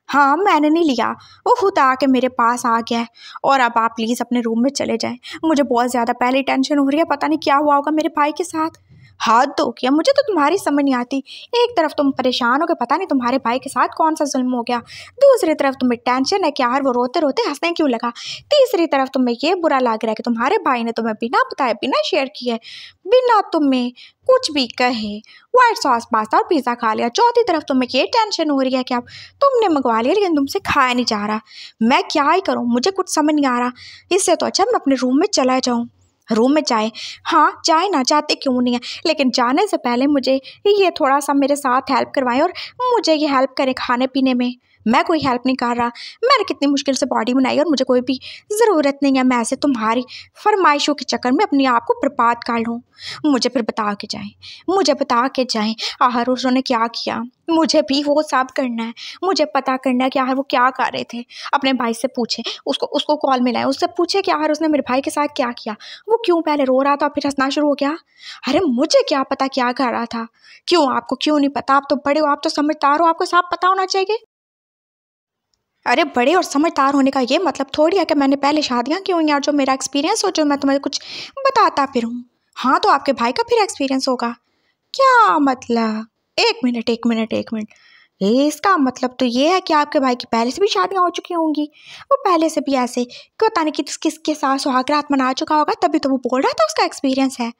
हाँ, मैंने नहीं लिया, वो खुद आके मेरे पास आ गया है। और अब आप प्लीज़ अपने रूम में चले जाएं। मुझे बहुत ज़्यादा पहले टेंशन हो रही है, पता नहीं क्या हुआ होगा मेरे भाई के साथ। हाथ धो किया, मुझे तो तुम्हारी समझ नहीं आती। एक तरफ तुम परेशान हो कि पता नहीं तुम्हारे भाई के साथ कौन सा जुल्म हो गया, दूसरी तरफ तुम्हें टेंशन है कि यार वो रोते रोते हंसने क्यों लगा, तीसरी तरफ तुम्हें ये बुरा लग रहा है कि तुम्हारे भाई ने तुम्हें बिना बताए, बिना शेयर किए, बिना तुम्हें कुछ भी कहे व्हाइट सॉस पास्ता और पिज़्ज़ा खा लिया। चौथी तरफ तुम्हें ये टेंशन हो रही है कि अब तुमने मंगवा लिया लेकिन तुमसे खाया नहीं जा रहा। मैं क्या ही करूँ, मुझे कुछ समझ नहीं आ रहा। इससे तो अच्छा मैं अपने रूम में चला जाऊँ। रूम में जाए? हाँ, जाए ना, जाते क्यों नहीं है, लेकिन जाने से पहले मुझे ये थोड़ा सा मेरे साथ हेल्प करवाएं और मुझे ये हेल्प करें खाने पीने में। मैं कोई हेल्प नहीं कर रहा, मैंने कितनी मुश्किल से बॉडी बनाई और मुझे कोई भी ज़रूरत नहीं है मैं ऐसे तुम्हारी फरमाइशों के चक्कर में अपने आप को बर्बाद कर लूँ। मुझे फिर बता के जाएं, मुझे बता के जाएं आखिर उन्होंने क्या किया। मुझे भी वो सब करना है, मुझे पता करना है कि आखिर वो क्या कर रहे थे। अपने भाई से पूछें, उसको उसको कॉल मिलाएं, उससे पूछे कि आखिर उसने मेरे भाई के साथ क्या किया। वो क्यों पहले रो रहा था फिर हंसना शुरू हो गया। अरे मुझे क्या पता क्या कर रहा था। क्यों, आपको क्यों नहीं पता? आप तो बड़े हो, आप तो समझदार हो, आपको सब पता होना चाहिए। अरे बड़े और समझदार होने का ये मतलब थोड़ी है कि मैंने पहले शादियाँ की हुई हैं और जो मेरा एक्सपीरियंस हो जो मैं तुम्हें कुछ बताता फिरूँ। हाँ, तो आपके भाई का फिर एक्सपीरियंस होगा। क्या मतलब? एक मिनट एक मिनट एक मिनट, ये इसका मतलब तो ये है कि आपके भाई की पहले से भी शादियाँ हो चुकी होंगी। वो पहले से भी ऐसे कि पता नहीं किस किसके साथ सुहागरात मना चुका होगा, तभी तो वो बोल रहा था उसका एक्सपीरियंस है।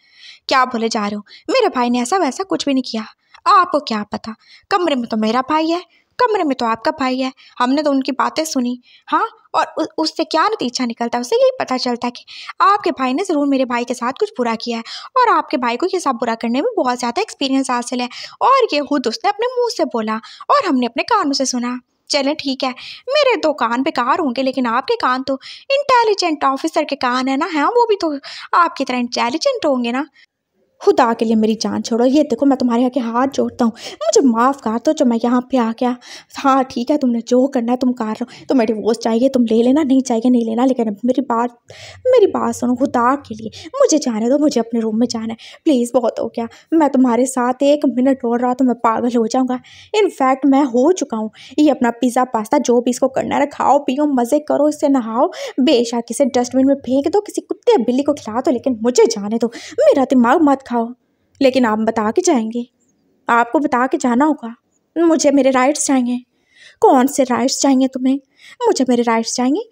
क्या बोले जा रहे हो? मेरे भाई ने ऐसा वैसा कुछ भी नहीं किया। आपको क्या पता? कमरे में तो मेरा भाई है, कमरे में तो आपका भाई है। हमने तो उनकी बातें सुनी। हाँ, और उससे क्या नतीजा निकलता है? उससे यही पता चलता है कि आपके भाई ने ज़रूर मेरे भाई के साथ कुछ बुरा किया है और आपके भाई को ये सब बुरा करने में बहुत ज़्यादा एक्सपीरियंस हासिल है। और ये खुद उसने अपने मुंह से बोला और हमने अपने कानों से सुना। चलें ठीक है, मेरे 2 कान बेकार होंगे लेकिन आपके कान तो इंटेलिजेंट ऑफिसर के कान है ना। हाँ, वो भी तो आपकी तरह इंटेलिजेंट होंगे ना। खुदा के लिए मेरी जान छोड़ो, ये देखो मैं तुम्हारे आगे हाथ जोड़ता हूँ, मुझे माफ़ कर दो जो मैं यहाँ पे आ गया। हाँ ठीक है, तुमने जो करना है तुम कर रहे हो। तुम्हें डिवोर्स चाहिए तुम ले लेना, नहीं चाहिए नहीं लेना, लेकिन मेरी बात सुनो खुदा के लिए, मुझे जाने दो, मुझे अपने रूम में जाना है प्लीज़। बहुत हो गया, मैं तुम्हारे साथ 1 मिनट और रहा तो मैं पागल हो जाऊँगा। इनफैक्ट मैं हो चुका हूँ। ये अपना पिज़्ज़ा पास्ता जो भी इसको करना है, खाओ पियो मज़े करो, इससे नहाओ, बेशक इसे डस्टबिन में फेंक दो, किसी कुत्ते बिल्ली को खिला दो, लेकिन मुझे जाने दो। मेरा दिमाग मत खाओ। लेकिन आप बता के जाएंगे, आपको बता के जाना होगा। मुझे मेरे राइट्स चाहिए। कौन से राइट्स चाहिए तुम्हें? मुझे मेरे राइट्स चाहिए।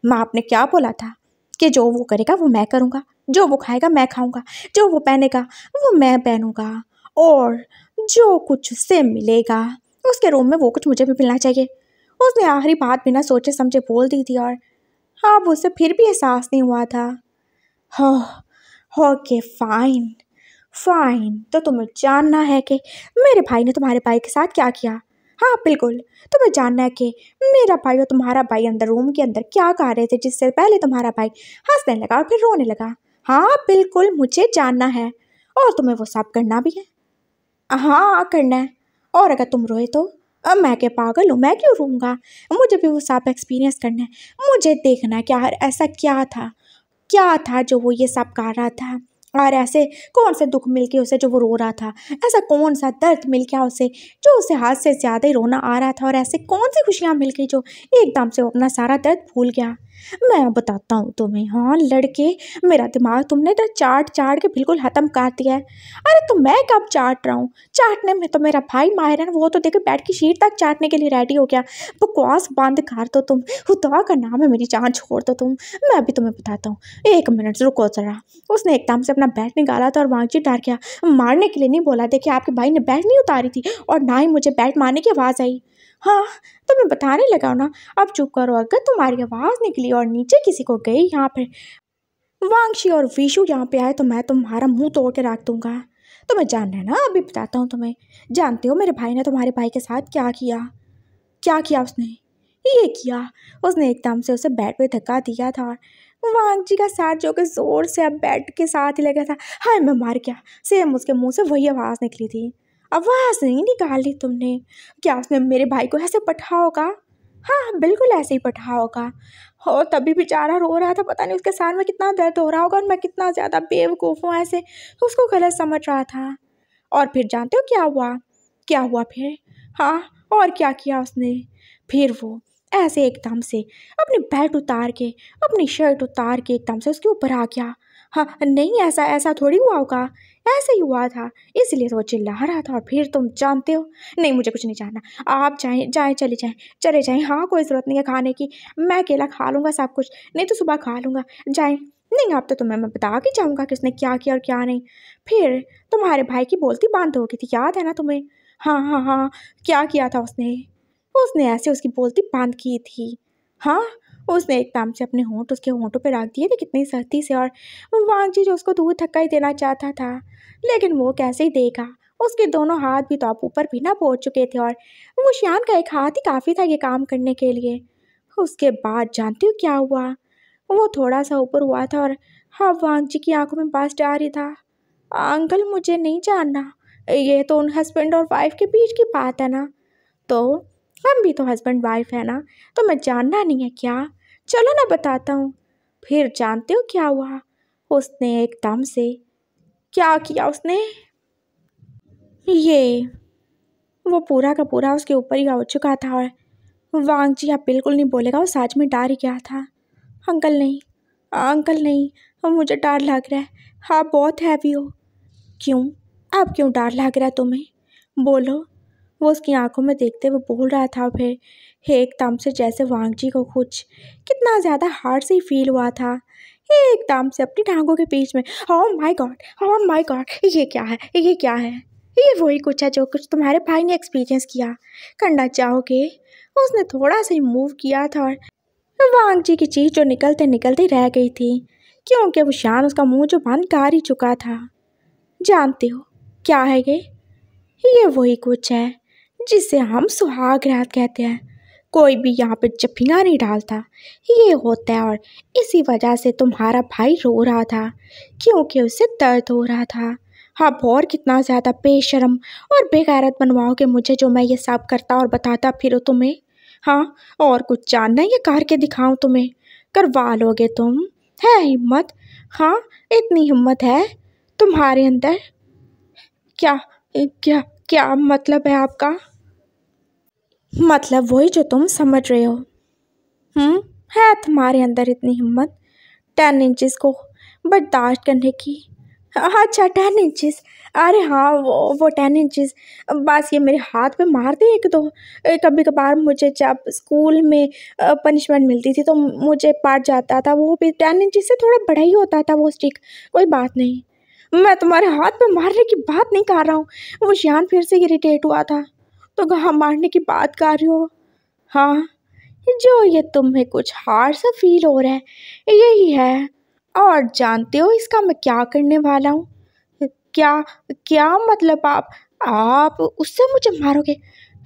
माँ आपने क्या बोला था कि जो वो करेगा वो मैं करूँगा, जो वो खाएगा मैं खाऊँगा, जो वो पहनेगा वो मैं पहनूँगा, और जो कुछ उससे मिलेगा उसके रूम में वो कुछ मुझे भी मिलना चाहिए। उसने आखिरी बात बिना सोचे समझे बोल दी थी और हाँ, उसे फिर भी एहसास नहीं हुआ था। हाँ, ओके फाइन फाइन, तो तुम्हें जानना है कि मेरे भाई ने तुम्हारे भाई के साथ क्या किया? हाँ बिल्कुल, तुम्हें जानना है कि मेरा भाई और तुम्हारा भाई अंदर रूम के अंदर क्या कर रहे थे जिससे पहले तुम्हारा भाई हंसने लगा और फिर रोने लगा। हाँ बिल्कुल, मुझे जानना है और तुम्हें वो सब करना भी है। हाँ करना है, और अगर तुम रोए तो अब मैं क्या पागल हूँ, मैं क्यों रोऊंगा? मुझे भी वो सब एक्सपीरियंस करना है। मुझे देखना है क्या ऐसा क्या था जो वो ये सब कर रहा था। और ऐसे कौन से दुख मिल के उसे जो वो रो रहा था, ऐसा कौन सा दर्द मिल गया उसे जो उसे हाथ से ज़्यादा ही रोना आ रहा था, और ऐसे कौन सी खुशियाँ मिल गई जो एकदम से वो अपना सारा दर्द भूल गया। मैं बताता हूँ तुम्हें। हाँ लड़के, मेरा दिमाग तुमने तो चाट चाट के बिल्कुल ख़त्म कर दिया है। अरे तो मैं कब चाट रहा हूँ? चाटने में तो मेरा भाई माहिर है ना, वो तो देखो बेड की शीट तक चाटने के लिए रेडी हो गया। बकवास बंद कर दो तुम, खुदा का नाम है, मेरी जान छोड़ दो तुम। मैं भी तुम्हें बताता हूँ, 1 मिनट रुको जरा। उसने एकदम से अपना बैट निकाला था और वांगची डर गया। मारने के लिए नहीं बोला, देखिए आपके भाई ने बैट नहीं उतारी थी और ना ही मुझे बैट मारने की आवाज़ आई। हाँ तो मैं बताने लगा ना, अब चुप करो। अगर तुम्हारी आवाज़ निकली और नीचे किसी को गई यहाँ पर वांगशी और विशु यहाँ पे आए तो मैं तुम्हारा मुंह तोड़ के रख दूंगा। तुम्हें जानना है ना, अभी बताता हूँ तुम्हें। जानते हो मेरे भाई ने तुम्हारे भाई के साथ क्या किया? क्या किया उसने? ये किया, उसने एकदम से उसे बेड पे धक्का दिया था और वांगजी का सर जो कि जोर से अब बेड के साथ ही लगा था। हाय मैं मर गया, सेम उसके मुंह से वही आवाज़ निकली थी। आवाज़ नहीं निकाली तुमने? क्या उसने मेरे भाई को ऐसे पटा होगा? हाँ बिल्कुल ऐसे ही पटा होगा। हो तभी बेचारा रो रहा था, पता नहीं उसके सर में कितना दर्द हो रहा होगा और मैं कितना ज़्यादा बेवकूफ़ हूँ ऐसे उसको गलत समझ रहा था। और फिर जानते हो क्या हुआ? क्या हुआ फिर? हाँ और क्या किया उसने? फिर वो ऐसे एकदम से अपनी बेल्ट उतार के, अपनी शर्ट उतार के एकदम से उसके ऊपर आ गया। हाँ नहीं, ऐसा ऐसा थोड़ी हुआ होगा, ऐसे ही हुआ था, इसलिए तो वो चिल्ला रहा था। और फिर तुम जानते हो, नहीं मुझे कुछ नहीं जानना, आप जाएं जाएं चले जाएं। हाँ कोई ज़रूरत नहीं है खाने की, मैं अकेला खा लूँगा सब कुछ, नहीं तो सुबह खा लूँगा, जाएं। नहीं अब तो तुम्हें मैं बता के जाऊँगा कि उसने क्या किया और क्या नहीं। फिर तुम्हारे भाई की बोलती बंद हो गई थी, याद है ना तुम्हें? हाँ हाँ हाँ, क्या किया था उसने? उसने ऐसे उसकी बोलती बंद की थी। हाँ उसने एकदम से अपने होंठ उसके होंठों पे रख दिए थे कितनी सख्ती से, और वांगजी जो उसको दूध थक्का ही देना चाहता था, लेकिन वो कैसे ही देगा, उसके दोनों हाथ भी तो आप ऊपर भी ना पहुँच चुके थे और वो शान का एक हाथ ही काफ़ी था ये काम करने के लिए। उसके बाद जानती हो क्या हुआ? वो थोड़ा सा ऊपर हुआ था और हाँ वांगजी की आंखों में बांस जा रही था। अंकल मुझे नहीं जानना, ये तो उन हस्बैंड और वाइफ के बीच की बात है ना, तो हम भी तो हस्बैंड वाइफ है ना, तो मैं जानना नहीं है क्या? चलो ना बताता हूँ। फिर जानते हो क्या हुआ? उसने एकदम से क्या किया उसने? ये वो पूरा का पूरा उसके ऊपर ही आ चुका था और वांगजी आप बिल्कुल नहीं बोलेगा, वो सच में डर ही गया था। अंकल नहीं, अंकल नहीं, अब मुझे डर लग रहा है। हाँ बहुत हैवी हो। क्यों? अब क्यों डर लग रहा है तुम्हें? बोलो। वो उसकी आंखों में देखते हुए बोल रहा था। फिर एकदम से जैसे वांगजी को कुछ कितना ज़्यादा हार्ड से फील हुआ था, एकदम से अपनी टांगों के बीच में, oh my God, oh my God, ये क्या है, ये क्या है? ये वही कुछ है जो कुछ तुम्हारे भाई ने एक्सपीरियंस किया, करना चाहोगे? उसने थोड़ा सा ही मूव किया था और वांगजी की चीज़ जो निकलते निकलते रह गई थी, क्योंकि वो शान उसका मुंह जो बंद कर ही चुका था। जानते हो क्या है ये वही कुछ है जिसे हम सुहाग रात कहते हैं। कोई भी यहाँ पे जफियाँ नहीं डालता, ये होता है। और इसी वजह से तुम्हारा भाई रो रहा था, क्योंकि उसे दर्द हो रहा था। हाँ और कितना ज़्यादा बेशर्म और बेगैरत बनवाओगे मुझे जो मैं ये सब करता और बताता फिर तुम्हें? हाँ और कुछ जानना है ये करके दिखाऊं तुम्हें? करवा लोगे तुम? है हिम्मत? हाँ इतनी हिम्मत है तुम्हारे अंदर? क्या क्या क्या मतलब है आपका? मतलब वही जो तुम समझ रहे हो। है तुम्हारे अंदर इतनी हिम्मत 10 इंचेस को बर्दाश्त करने की? अच्छा 10 इंचेस, अरे हाँ वो 10 इंचेस, बस ये मेरे हाथ पे मार दे एक दो। कभी कभार मुझे जब स्कूल में पनिशमेंट मिलती थी तो मुझे पड़ जाता था, वो भी 10 इंचेस से थोड़ा बड़ा ही होता था वो स्टिक। कोई बात नहीं, मैं तुम्हारे हाथ पे मारने की बात नहीं कर रहा हूँ। वो शान फिर से इरिटेट हुआ था, तो कहाँ मारने की बात कर रही हो? हाँ जो ये तुम्हें कुछ हार्ड सा फील हो रहा है यही है। और जानते हो इसका मैं क्या करने वाला हूँ? क्या? क्या मतलब आप उससे मुझे मारोगे?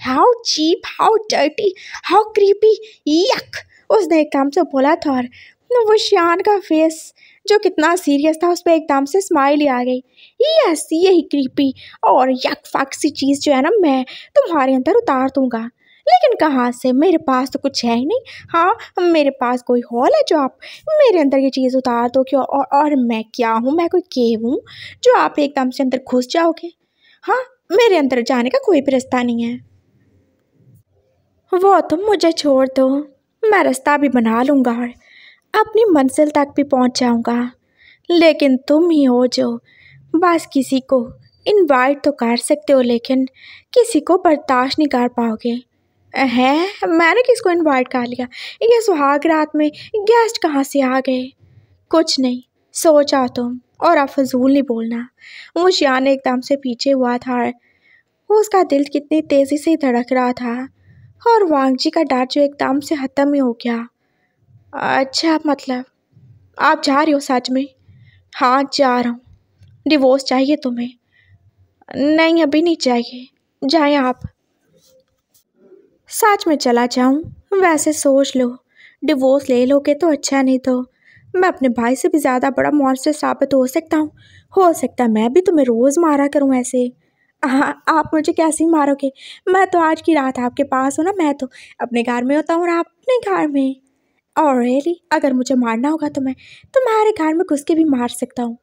How cheap, how dirty, how creepy, yuck! उसने एकदम से बोला था और वो शान का फेस जो कितना सीरियस था उस पर एकदम से स्माइल ही आ गई। यस, यही क्रीपी और यक फक सी चीज़ जो है ना मैं तुम्हारे अंदर उतार दूंगा। लेकिन कहाँ से, मेरे पास तो कुछ है ही नहीं। हाँ, मेरे पास कोई हॉल है जो आप मेरे अंदर ये चीज़ उतार दो क्यों? और मैं क्या हूँ, मैं कोई केव हूँ जो आप एकदम से अंदर घुस जाओगे? हाँ, मेरे अंदर जाने का कोई भी रास्ता नहीं है। वो तुम मुझे छोड़ दो, मैं रास्ता भी बना लूँगा और अपनी मंजिल तक भी पहुँच जाऊँगा। लेकिन तुम ही हो जो बस किसी को इनवाइट तो कर सकते हो लेकिन किसी को बर्दाश्त नहीं कर पाओगे। है, मैंने किसको इनवाइट कर लिया? ये सुहाग रात में गेस्ट कहाँ से आ गए? कुछ नहीं, सो जाओ तुम और अब फजूल नहीं बोलना। मुशियान एकदम से पीछे हुआ था। उसका दिल कितनी तेज़ी से धड़क रहा था और वांगजी का डर जो एकदम से ख़त्म ही हो गया। अच्छा, मतलब आप जा रही हो सच में? हाँ, जा रहा हूँ। डिवोर्स चाहिए तुम्हें? नहीं, अभी नहीं चाहिए, जाएं आप। सच में चला जाऊं? वैसे सोच लो, डिवोर्स ले लोगे तो अच्छा, नहीं तो मैं अपने भाई से भी ज़्यादा बड़ा मॉन्स्टर साबित हो सकता हूँ। हो सकता है मैं भी तुम्हें रोज़ मारा करूँ ऐसे। हाँ, आप मुझे कैसे ही मारोगे? मैं तो आज की रात आपके पास हूँ ना, मैं तो अपने घर में होता हूँ और आप अपने घर में। और रियली, अगर मुझे मारना होगा तो मैं तुम्हारे घर में घुस के भी मार सकता हूँ।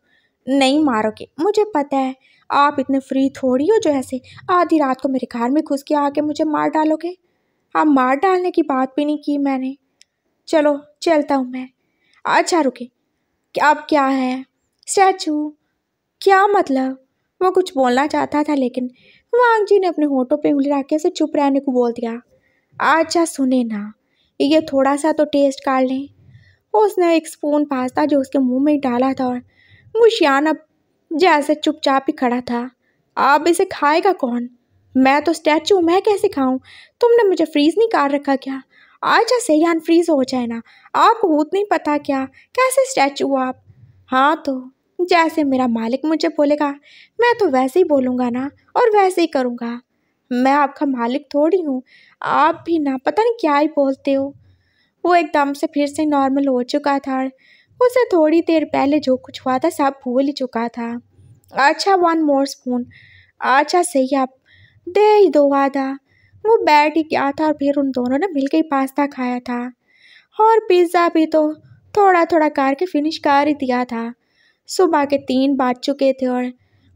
नहीं मारोगे, मुझे पता है। आप इतने फ्री थोड़ी हो जो ऐसे आधी रात को मेरे घर में घुस के आके मुझे मार डालोगे। हाँ, मार डालने की बात भी नहीं की मैंने। चलो चलता हूँ मैं। अच्छा रुके, अब क्या है? स्टैचू? क्या मतलब? वो कुछ बोलना चाहता था लेकिन वांग जी ने अपने होठों पे उंगली रख के उसे चुप रहने को बोल दिया। अच्छा सुने ना, ये थोड़ा सा तो टेस्ट कर लें। उसने एक स्पून पास्ता जो उसके मुंह में ही डाला था और मुशियान अब जैसे चुपचाप ही खड़ा था। अब इसे खाएगा कौन? मैं तो स्टैचू हूँ, मैं कैसे खाऊं? तुमने मुझे फ्रीज नहीं कर रखा क्या? अच्छा सही अनफ्रीज हो जाए ना। आपको खुद नहीं पता क्या, कैसे स्टैचू हो आप? हाँ तो जैसे मेरा मालिक मुझे बोलेगा मैं तो वैसे ही बोलूँगा ना, और वैसे ही करूँगा। मैं आपका मालिक थोड़ी हूँ। आप भी ना पता नहीं क्या ही बोलते हो। वो एकदम से फिर से नॉर्मल हो चुका था। उसे थोड़ी देर पहले जो कुछ हुआ था सब भूल ही चुका था। अच्छा, वन मोर स्पून। अच्छा सही, आप दे ही दो आधा। वो बैठ ही गया था और फिर उन दोनों ने मिलकर ही पास्ता खाया था और पिज़्ज़ा भी तो थोड़ा थोड़ा करके फिनिश कर ही दिया था। सुबह के 3 बज चुके थे और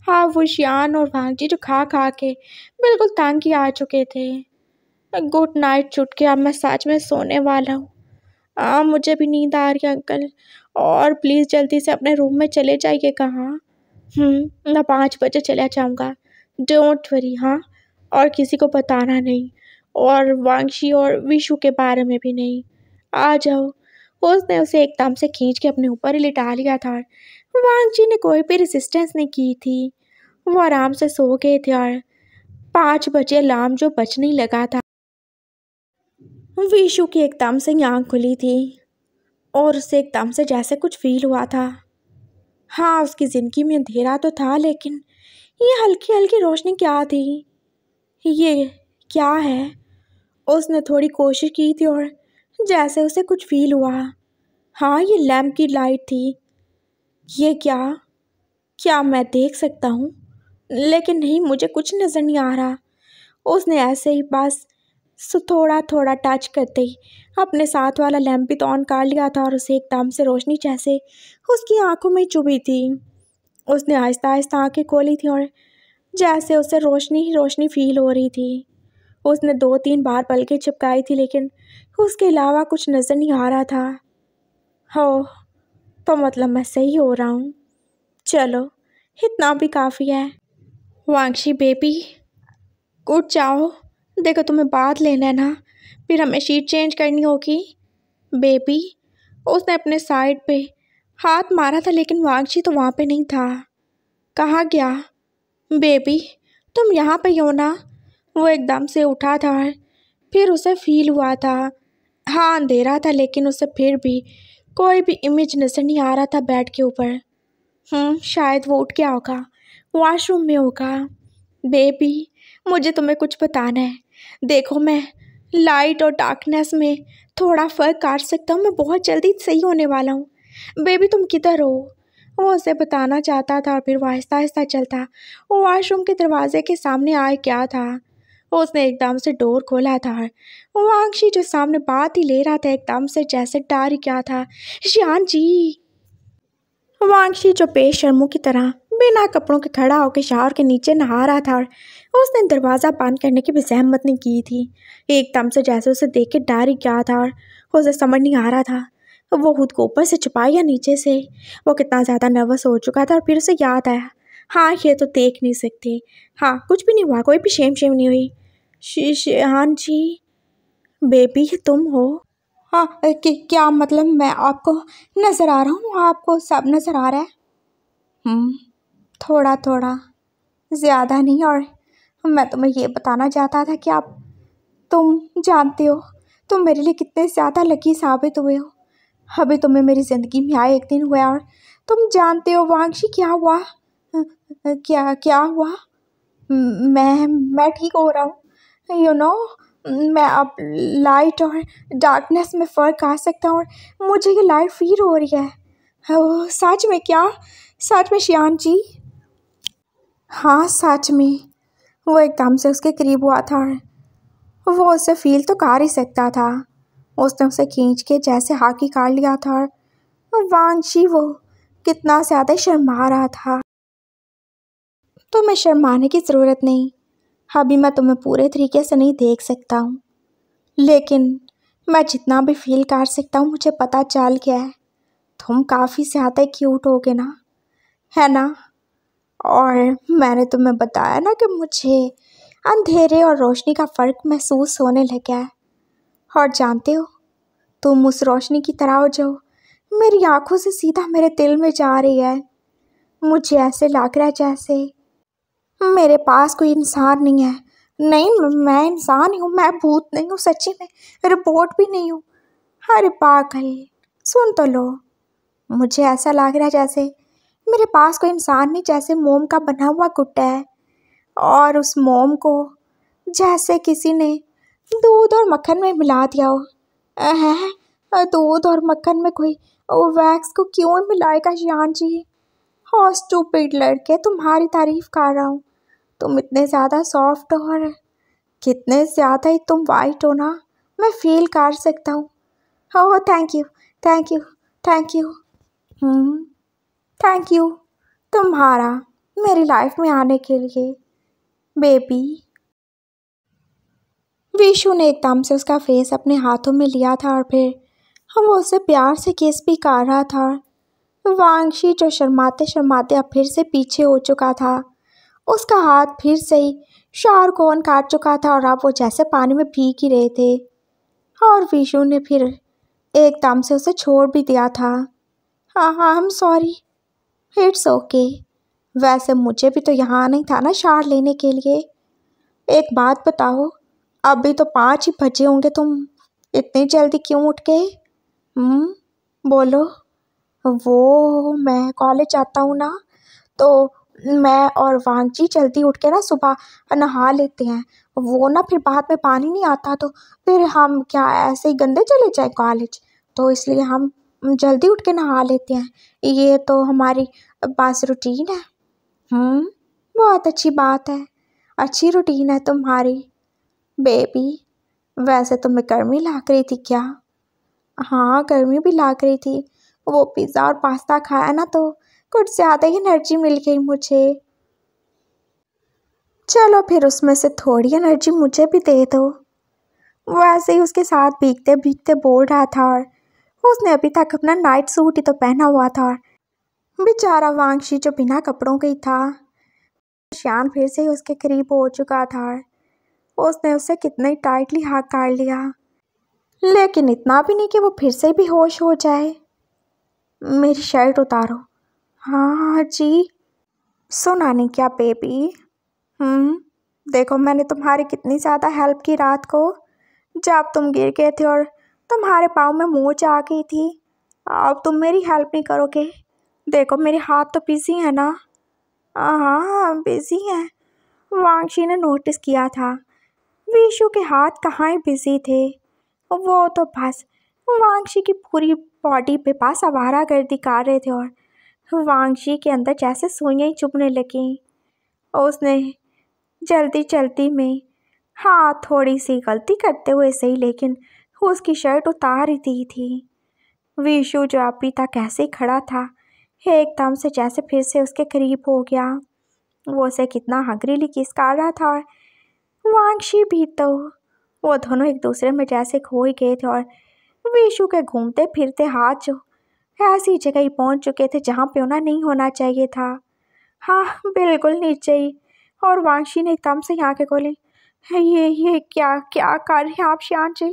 हाँ, वो शियान और भांजी जो खा खा के बिल्कुल तंग ही आ चुके थे। गुड नाइट चुटकी, अब मैं सच में सोने वाला हूँ। मुझे भी नींद आ रही है अंकल, और प्लीज़ जल्दी से अपने रूम में चले जाइए। कहाँ? मैं 5 बजे चला जाऊँगा। Don't worry. हाँ, और किसी को बताना नहीं, और वांगशी और विशु के बारे में भी नहीं। आ जाओ। उसने उसे एकदम से खींच के अपने ऊपर ही लिटा लिया था। वांगची ने कोई भी रेजिस्टेंस नहीं की थी। वो आराम से सो गए थे और 5 बजे अलार्म जो बजने लगा था, विशु की एकदम से आँख खुली थी और उसे एकदम से जैसे कुछ फील हुआ था। हाँ, उसकी ज़िंदगी में अंधेरा तो था लेकिन ये हल्की हल्की रोशनी क्या थी? ये क्या है? उसने थोड़ी कोशिश की थी और जैसे उसे कुछ फील हुआ। हाँ, ये लैम्प की लाइट थी। ये क्या? क्या मैं देख सकता हूँ? लेकिन नहीं, मुझे कुछ नज़र नहीं आ रहा। उसने ऐसे ही बस थोड़ा थोड़ा टच करते ही अपने साथ वाला लैंप भी तो ऑन कर लिया था और उसे एकदम से रोशनी जैसे उसकी आंखों में चुभी थी। उसने आहिस्ता आहिस्ता आंखें खोली थी और जैसे उसे रोशनी ही रोशनी फील हो रही थी। उसने 2-3 बार पलकें चिपकाई थी लेकिन उसके अलावा कुछ नज़र नहीं आ रहा था। हो, तो मतलब मैं सही हो रहा हूँ। चलो, इतना भी काफ़ी है। वांगशी बेबी, उठ जाओ। देखो, तुम्हें बात लेना है ना, फिर हमें शीट चेंज करनी होगी। बेबी, उसने अपने साइड पे हाथ मारा था लेकिन वांगशी तो वहाँ पे नहीं था। कहाँ गया? बेबी, तुम यहाँ पे ही हो ना? वो एकदम से उठा था, फिर उसे फील हुआ था। हाँ, अंधेरा था लेकिन उसे फिर भी कोई भी इमेज नज़र नहीं आ रहा था बेड के ऊपर। शायद वो उठ गया होगा, वॉशरूम में होगा। बेबी, मुझे तुम्हें कुछ बताना है। देखो, मैं लाइट और डार्कनेस में थोड़ा फ़र्क कर सकता हूँ। मैं बहुत जल्दी सही होने वाला हूँ। बेबी तुम किधर हो? वो उसे बताना चाहता था और फिर वो आहिस्ता आहिस्ता चलता वो वॉशरूम के दरवाजे के सामने आए क्या था। उसने एकदम से डोर खोला था। वांगशी जो सामने बात ही ले रहा था एकदम से जैसे डर ही क्या था। शियान जी। वांगशी जो बेशर्मों की तरह बिना कपड़ों के खड़ा होकर शावर के नीचे नहा रहा था और उसने दरवाज़ा बंद करने की भी जहमत नहीं की थी। एकदम से जैसे उसे देख के डर ही क्या था और उसे समझ नहीं आ रहा था वो खुद को ऊपर से छुपाए या नीचे से। वो कितना ज़्यादा नर्वस हो चुका था और फिर उसे याद आया, हाँ ये तो देख नहीं सकते, हाँ कुछ भी नहीं हुआ, कोई भी शेम शेम नहीं हुई। हाँ जी। बेबी ये तुम हो? हाँ क्या मतलब मैं आपको नज़र आ रहा हूँ? आपको सब नज़र आ रहा है? थोड़ा थोड़ा, ज़्यादा नहीं। और मैं तुम्हें ये बताना चाहता था कि तुम जानते हो तुम मेरे लिए कितने ज़्यादा लकी साबित हुए हो। अभी तुम्हें मेरी ज़िंदगी में आए एक दिन हुआ और तुम जानते हो वांगशी क्या हुआ? क्या क्या हुआ? मैं ठीक हो रहा हूँ, मैं अब लाइट और डार्कनेस में फ़र्क आ सकता हूँ और मुझे ये लाइट फील हो रही है। ओह सच में? क्या सच में शियान जी? हाँ सच में। वो एकदम से उसके करीब हुआ था और वो उसे फील तो कर ही सकता था। उसने उसे खींच के जैसे हाकी काट लिया था और वांगशी वो कितना ज़्यादा शर्मा रहा था। तुम्हें शर्माने की ज़रूरत नहीं, अभी मैं तुम्हें पूरे तरीके से नहीं देख सकता हूँ, लेकिन मैं जितना भी फील कर सकता हूँ मुझे पता चल गया है तुम काफ़ी ज़्यादा क्यूट होगे ना, है ना? और मैंने तुम्हें बताया ना कि मुझे अंधेरे और रोशनी का फ़र्क महसूस होने लगा है। और जानते हो तुम उस रोशनी की तरह हो जो मेरी आंखों से सीधा मेरे दिल में जा रही है। मुझे ऐसे लग रहा है जैसे मेरे पास कोई इंसान नहीं है। नहीं मैं इंसान ही हूँ, मैं भूत नहीं हूँ, सच्ची में रिपोर्ट भी नहीं हूँ। अरे पागल, सुन तो लो। मुझे ऐसा लग रहा है जैसे मेरे पास कोई इंसान नहीं, जैसे मोम का बना हुआ गुड्डा है और उस मोम को जैसे किसी ने दूध और मक्खन में मिला दिया हो। दूध और मक्खन में कोई वैक्स को क्यों मिलाएगा शियान जी? हो स्टूपिड लड़के, तुम्हारी तारीफ कर रहा हूँ। तुम इतने ज़्यादा सॉफ्ट हो और कितने ज़्यादा ही तुम वाइट हो ना, मैं फील कर सकता हूँ। Oh thank you thank you thank you. Thank you तुम्हारा मेरी लाइफ में आने के लिए बेबी। विशु ने एकदम से उसका फेस अपने हाथों में लिया था और फिर हम उसे प्यार से किस भी कर रहा था। वांगशी जो शर्माते शर्माते अब फिर से पीछे हो चुका था, उसका हाथ फिर से ही शार को काट चुका था और अब वो जैसे पानी में भीग ही रहे थे। और विशु ने फिर एकदम से उसे छोड़ भी दिया था। हाँ आई एम सॉरी, इट्स ओके। वैसे मुझे भी तो यहाँ आना ही था ना शार लेने के लिए। एक बात बताओ, अभी तो 5 ही बजे होंगे, तुम इतनी जल्दी क्यों उठ गए? बोलो। वो मैं कॉलेज जाता हूँ ना, तो मैं और वांगजी जल्दी उठ के ना सुबह नहा लेते हैं। वो ना फिर बाद में पानी नहीं आता तो फिर हम क्या ऐसे ही गंदे चले जाए कॉलेज, तो इसलिए हम जल्दी उठ के नहा लेते हैं। ये तो हमारी बस रूटीन है। बहुत अच्छी बात है, अच्छी रूटीन है तुम्हारी बेबी। वैसे तुम्हें गर्मी लग रही थी क्या? हाँ गर्मी भी लग रही थी, वो पिज़्ज़ा और पास्ता खाया ना तो कुछ ज़्यादा ही एनर्जी मिल गई मुझे। चलो फिर उसमें से थोड़ी एनर्जी मुझे भी दे दो। वो ऐसे ही उसके साथ भीगते भीगते बोल रहा था और उसने अभी तक अपना नाइट सूट ही तो पहना हुआ था। बेचारा वांगशी जो बिना कपड़ों का ही था। शान फिर से ही उसके करीब हो चुका था, उसने उसे कितना ही टाइटली हाथ कर लिया, लेकिन इतना भी नहीं कि वो फिर से भी होश हो जाए। मेरी शर्ट उतारो। हाँ हाँ जी। सुना नहीं क्या बेबी? देखो मैंने तुम्हारी कितनी ज़्यादा हेल्प की रात को, जब तुम गिर गए थे और तुम्हारे पाँव में मोच आ गई थी। अब तुम मेरी हेल्प नहीं करोगे? देखो मेरे हाथ तो बिजी है ना। हाँ बिजी है। वांगशी ने नोटिस किया था विशु के हाथ कहाँ ही बिजी थे। वो तो बस वांगशी की पूरी बॉडी पे पास आवारागर्दी कर रहे थे और वांगशी के अंदर जैसे सुइयां ही चुभने लगी। उसने जल्दी जल्दी में, हाँ थोड़ी सी गलती करते हुए सही, लेकिन उसकी शर्ट उतार ही दी थी। विशु जो अभी तक ऐसे ही खड़ा था एकदम से जैसे फिर से उसके करीब हो गया। वो उसे कितना हंग्रीली किस कर रहा था और वांगशी भी। तो वो दोनों एक दूसरे में जैसे खो ही गए थे और विशु के घूमते फिरते हाथ जो ऐसी जगह ही पहुंच चुके थे जहाँ पे उन्हें नहीं होना चाहिए था। हाँ बिल्कुल नीचे ही। और वांगशी ने एकदम से यहाँ के बोली, ये क्या क्या कर रहे हैं आप श्यान जी?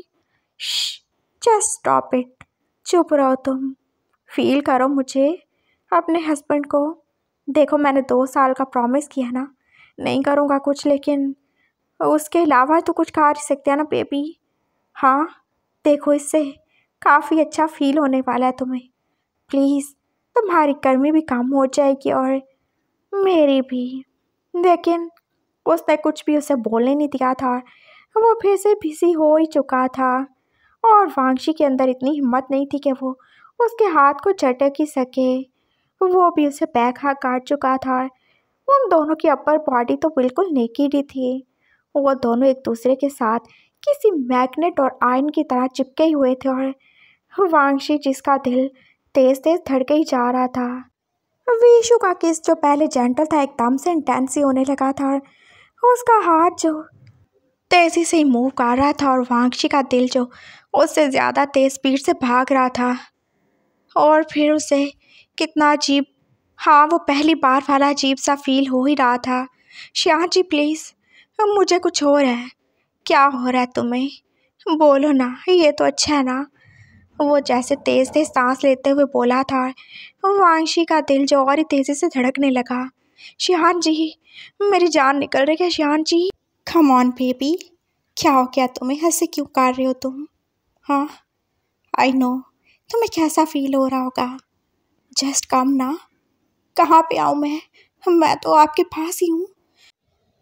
जस्ट स्टॉप इट, चुप रहो तुम। फील करो मुझे, अपने हस्बैंड को। देखो मैंने 2 साल का प्रॉमिस किया ना, नहीं करूँगा कुछ, लेकिन उसके अलावा तो कुछ कर ही सकते हैं ना बेबी। हाँ देखो इससे काफ़ी अच्छा फील होने वाला है तुम्हें। प्लीज़ तुम्हारी गर्मी भी कम हो जाएगी और मेरी भी। लेकिन उसने कुछ भी उसे बोलने नहीं दिया था। वो फिर से बिजी हो ही चुका था और वांगशी के अंदर इतनी हिम्मत नहीं थी कि वो उसके हाथ को झटक ही सके। वो भी उसे बैक हाथ काट चुका था। उन दोनों की अपर बॉडी तो बिल्कुल नेकेड ही थी। वो दोनों एक दूसरे के साथ किसी मैग्नेट और आयन की तरह चिपके हुए थे और वांगशी जिसका दिल तेज तेज धड़के ही जा रहा था। विशु का किस जो पहले जेंटल था एकदम से इंटेंस ही होने लगा था और उसका हाथ जो तेजी से ही मूव कर रहा था और वांगशी का दिल जो उससे ज़्यादा तेज स्पीड से भाग रहा था। और फिर उसे कितना अजीब, हाँ वो पहली बार वाला अजीब सा फील हो ही रहा था। श्याम जी प्लीज़, मुझे कुछ हो रहा है। क्या हो रहा है तुम्हें? बोलो ना, ये तो अच्छा है ना। वो जैसे तेज तेज सांस लेते हुए बोला था। वांगशी का दिल जो और ही तेज़ी से धड़कने लगा। श्याम जी, मेरी जान निकल रही है Shyam ji. Come on baby, क्या हो गया तुम्हें? हंसे क्यों कर रहे हो तुम? हाँ आई नो तुम्हें कैसा फील हो रहा होगा। जस्ट कम ना। कहाँ पे आऊँ मैं तो आपके पास ही हूँ।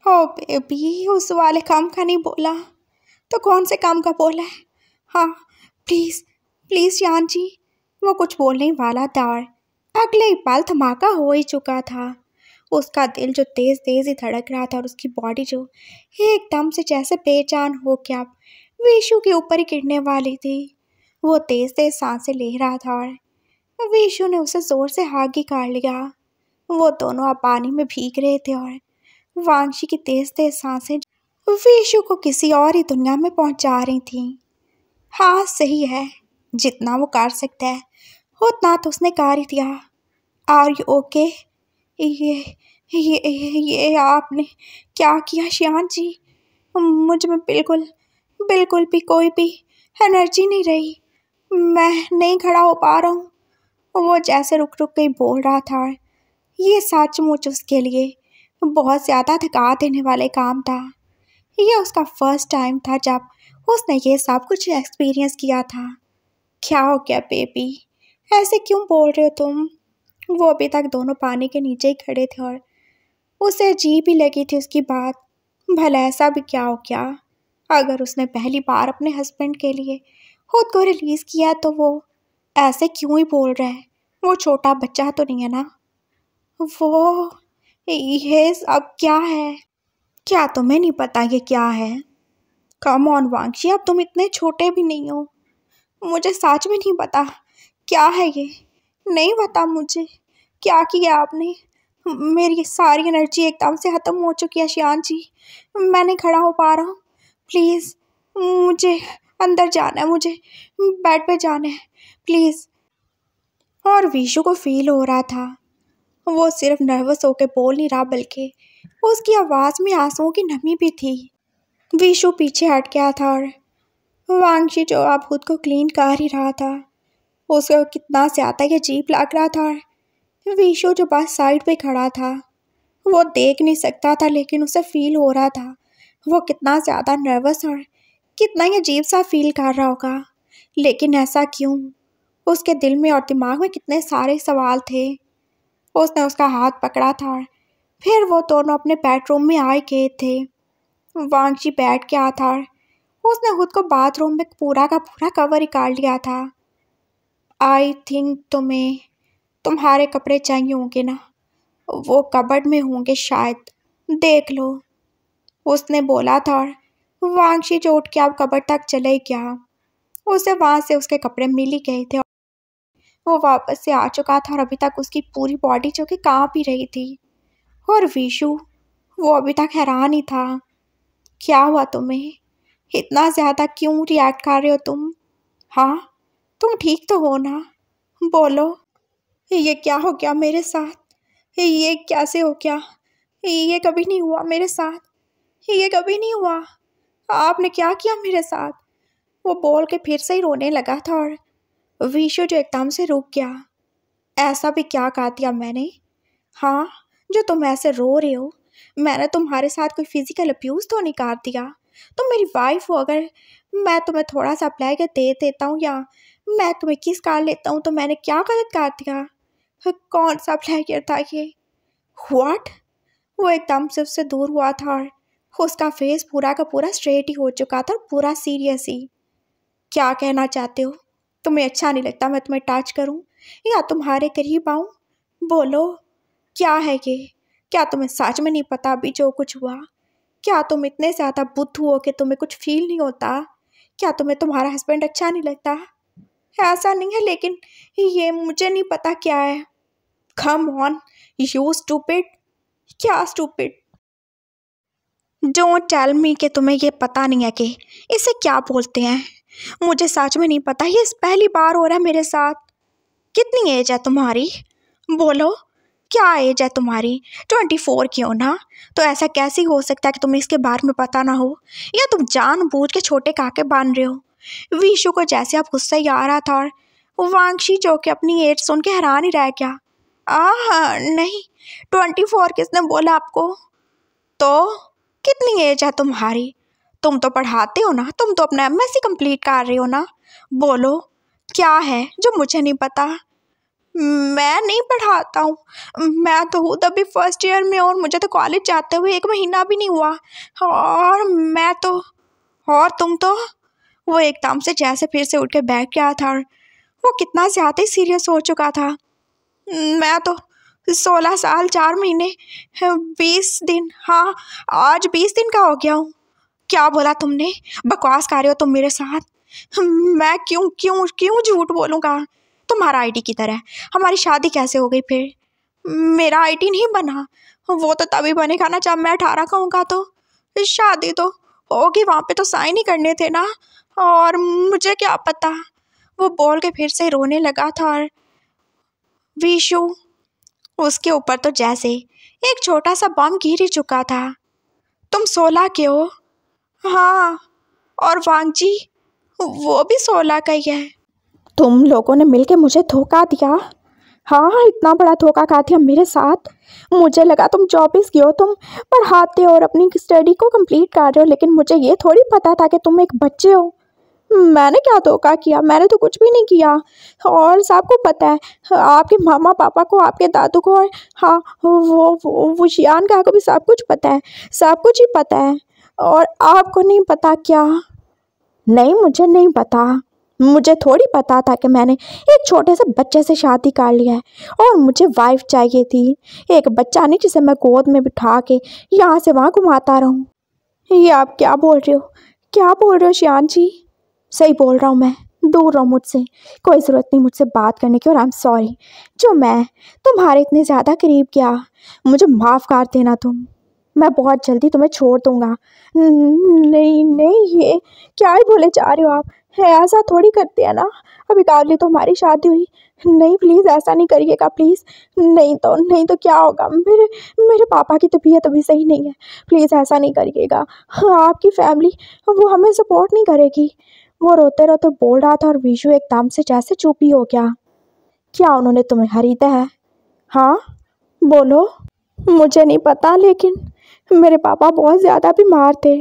ओ बेबी, उस वाले काम का नहीं बोला तो कौन से काम का बोला है? हाँ प्लीज़ प्लीज़ श्याम जी। वो कुछ बोलने ही वाला था और अगले ही पल धमाका हो ही चुका था। उसका दिल जो तेज़ तेज़ ही धड़क रहा था और उसकी बॉडी जो एकदम से जैसे बेजान हो के अब विशु के ऊपर ही गिरने वाली थी। वो तेज़ तेज़ सांसें ले रहा था और विशु ने उसे ज़ोर से हाथ ही काट लिया। वो दोनों अब पानी में भीग रहे थे और वांगशी की तेज़ तेज़ सांसें विशु को किसी और ही दुनिया में पहुंचा रही थीं। हाँ सही है, जितना वो कर सकता है उतना तो उसने कर ही दिया। Are you okay? ये आपने क्या किया श्याम जी? मुझ में बिल्कुल बिल्कुल भी कोई भी एनर्जी नहीं रही। मैं नहीं खड़ा हो पा रहा हूँ। वो जैसे रुक रुक के बोल रहा था। ये सचमुच उसके लिए बहुत ज़्यादा थका देने वाले काम था। ये उसका फर्स्ट टाइम था जब उसने ये सब कुछ एक्सपीरियंस किया था। क्या हो गया बेबी, ऐसे क्यों बोल रहे हो तुम? वो अभी तक दोनों पानी के नीचे ही खड़े थे और उसे अजीब ही लगी थी उसकी बात। भला ऐसा भी क्या हो गया? अगर उसने पहली बार अपने हस्बैंड के लिए खुद को रिलीज़ किया तो वो ऐसे क्यों ही बोल रहा है? वो छोटा बच्चा तो नहीं है ना? वो ये सब क्या है? क्या तुम्हें नहीं पता ये क्या है? कम ऑन वांगशी, अब तुम इतने छोटे भी नहीं हो। मुझे सच में नहीं पता क्या है ये। नहीं पता मुझे क्या किया आपने। मेरी सारी एनर्जी एकदम से ख़त्म हो चुकी है श्याम जी। मैं नहीं खड़ा हो पा रहा हूँ। प्लीज़ मुझे अंदर जाना है, मुझे बेड पे जाना है प्लीज़। और विशु को फील हो रहा था वो सिर्फ नर्वस होकर बोल नहीं रहा बल्कि उसकी आवाज़ में आंसुओं की नमी भी थी। विशु पीछे हट गया था और वांगशी जो अब खुद को क्लीन कर ही रहा था उसको कितना ज़्यादा ये अजीब लग रहा था। विशु जो बस साइड पे खड़ा था वो देख नहीं सकता था लेकिन उसे फील हो रहा था वो कितना ज़्यादा नर्वस और कितना ही अजीब सा फील कर रहा होगा। लेकिन ऐसा क्यों? उसके दिल में और दिमाग में कितने सारे सवाल थे। उसने उसका हाथ पकड़ा था और फिर वो दोनों अपने बेडरूम में आए गए थे। वांगशी बैठ गया था और उसने खुद को बाथरूम में पूरा का पूरा कवर ही कर लिया था। आई थिंक तुम्हें तुम्हारे कपड़े चाहिए होंगे ना, वो कबर्ड में होंगे शायद, देख लो, उसने बोला था। और वांगशी जो उठ के अब कबर्ड तक चले गया। उसे वहां से उसके कपड़े मिल ही गए थे। वो वापस से आ चुका था और अभी तक उसकी पूरी बॉडी जो कि कांप ही रही थी। और विशु, वो अभी तक हैरान ही था। क्या हुआ तुम्हें? इतना ज़्यादा क्यों रिएक्ट कर रहे हो तुम? हाँ, तुम ठीक तो हो ना? बोलो, ये क्या हो गया मेरे साथ? ये कैसे हो गया? ये कभी नहीं हुआ मेरे साथ, ये कभी नहीं हुआ। आपने क्या किया मेरे साथ? वो बोल के फिर से ही रोने लगा था। और विशु जो एकदम से रुक गया। ऐसा भी क्या कहा दिया मैंने? हाँ, जो तुम ऐसे रो रहे हो, मैंने तुम्हारे साथ कोई फिजिकल अब्यूज़ तो नहीं कर दिया? तुम मेरी वाइफ हो, अगर मैं तुम्हें थोड़ा सा अप्लाई कर दे देता हूँ या मैं तुम्हें किस कर लेता हूँ तो मैंने क्या गलत कर दिया? कौन सा अप्लाई किया था ये? व्हाट? वो एकदम से उससे दूर हुआ था और उसका फेस पूरा का पूरा स्ट्रेट ही हो चुका था और पूरा सीरियस ही। क्या कहना चाहते हो? तुम्हें अच्छा नहीं लगता मैं तुम्हें टच करूं या तुम्हारे करीब आऊं? बोलो, क्या है ये? क्या तुम्हें सच में नहीं पता अभी जो कुछ हुआ? क्या तुम इतने ज़्यादा बुद्धू हो कि तुम्हें कुछ फील नहीं होता? क्या तुम्हें तुम्हारा हस्बैंड अच्छा नहीं लगता? ऐसा नहीं है, लेकिन ये मुझे नहीं पता क्या है। Come on you stupid. क्या स्टूपिड? डोंट टेल मी कि तुम्हें ये पता नहीं है कि इसे क्या बोलते हैं। मुझे सच में नहीं पता, ये पहली बार हो रहा है मेरे साथ। कितनी एज है तुम्हारी? बोलो, क्या एज है तुम्हारी? 24 की हो ना? तो ऐसा कैसे हो सकता है कि तुम्हें इसके बारे में पता ना हो? या तुम जानबूझ के छोटे काके बन रहे हो? विशु को जैसे अब गुस्सा ही आ रहा था और वांगशी जो कि अपनी एज सुन के हैरान ही रह गया। नहीं, 24 किसने बोला आपको? तो कितनी एज है तुम्हारी? तुम तो पढ़ाते हो ना, तुम तो अपना एमएससी कंप्लीट कर रहे हो ना? बोलो, क्या है जो मुझे नहीं पता? मैं नहीं पढ़ाता हूँ, मैं तो हूँ तभी फर्स्ट ईयर में और मुझे तो कॉलेज जाते हुए 1 महीना भी नहीं हुआ। और मैं तो, और तुम तो। वो एकदम से जैसे फिर से उठ के बैठ गया था और वो कितना ज़्यादा ही सीरियस हो चुका था। मैं तो 16 साल 4 महीने 20 दिन, हाँ आज 20 दिन का हो गया हूँ। क्या बोला तुमने? बकवास कर रहे हो तुम मेरे साथ। मैं क्यों क्यों क्यों झूठ बोलूँगा? तुम्हारा आईडी किधर है? हमारी शादी कैसे हो गई फिर? मेरा आईडी नहीं बना, वो तो तभी बनेगा ना जब मैं 18 का होऊंगा। तो शादी तो होगी, वहाँ पे तो साइन ही करने थे ना। और मुझे क्या पता? वो बोल के फिर से रोने लगा था। और विशु, उसके ऊपर तो जैसे एक छोटा सा बम गिर ही चुका था। तुम 16 के हो? हाँ, और वांगजी वो भी 16 का ही है। तुम लोगों ने मिलके मुझे धोखा दिया। हाँ, इतना बड़ा धोखा खा दिया मेरे साथ। मुझे लगा तुम 24 की हो, तुम पढ़ाते हो और अपनी स्टडी को कंप्लीट कर रहे हो, लेकिन मुझे ये थोड़ी पता था कि तुम एक बच्चे हो। मैंने क्या धोखा किया? मैंने तो कुछ भी नहीं किया। और सबको पता है, आपके मामा पापा को, आपके दादू को, और हाँ वो शियान का को भी सब कुछ पता है, सब कुछ ही पता है। और आपको नहीं पता क्या? नहीं, मुझे नहीं पता। मुझे थोड़ी पता था कि मैंने एक छोटे से बच्चे से शादी कर लिया है और मुझे वाइफ चाहिए थी, एक बच्चा नहीं जिसे मैं गोद में बिठा के यहाँ से वहाँ घुमाता रहूँ। ये आप क्या बोल रहे हो? क्या बोल रहे हो शियान जी? सही बोल रहा हूँ मैं। दूर रहो मुझसे, कोई ज़रूरत नहीं मुझसे बात करने की। और आई एम सॉरी जो मैं तुम्हारे इतने ज़्यादा करीब गया। मुझे माफ़ कर देना तुम। मैं बहुत जल्दी तुम्हें छोड़ दूँगा। नहीं नहीं, ये क्या ही बोले जा रहे हो आप? है ऐसा थोड़ी करते हैं ना, अभी काली तो हमारी शादी हुई। नहीं प्लीज़ ऐसा नहीं करिएगा प्लीज़। नहीं तो क्या होगा? मेरे पापा की तबीयत अभी सही नहीं है, प्लीज़ ऐसा नहीं करिएगा। हाँ, आपकी फैमिली वो हमें सपोर्ट नहीं करेगी। वो रोते रोते बोल रहा था और विशु एकदम से जैसे चुप ही हो गया। क्या उन्होंने तुम्हें खरीदा है? हाँ बोलो। मुझे नहीं पता, लेकिन मेरे पापा बहुत ज़्यादा बीमार थे,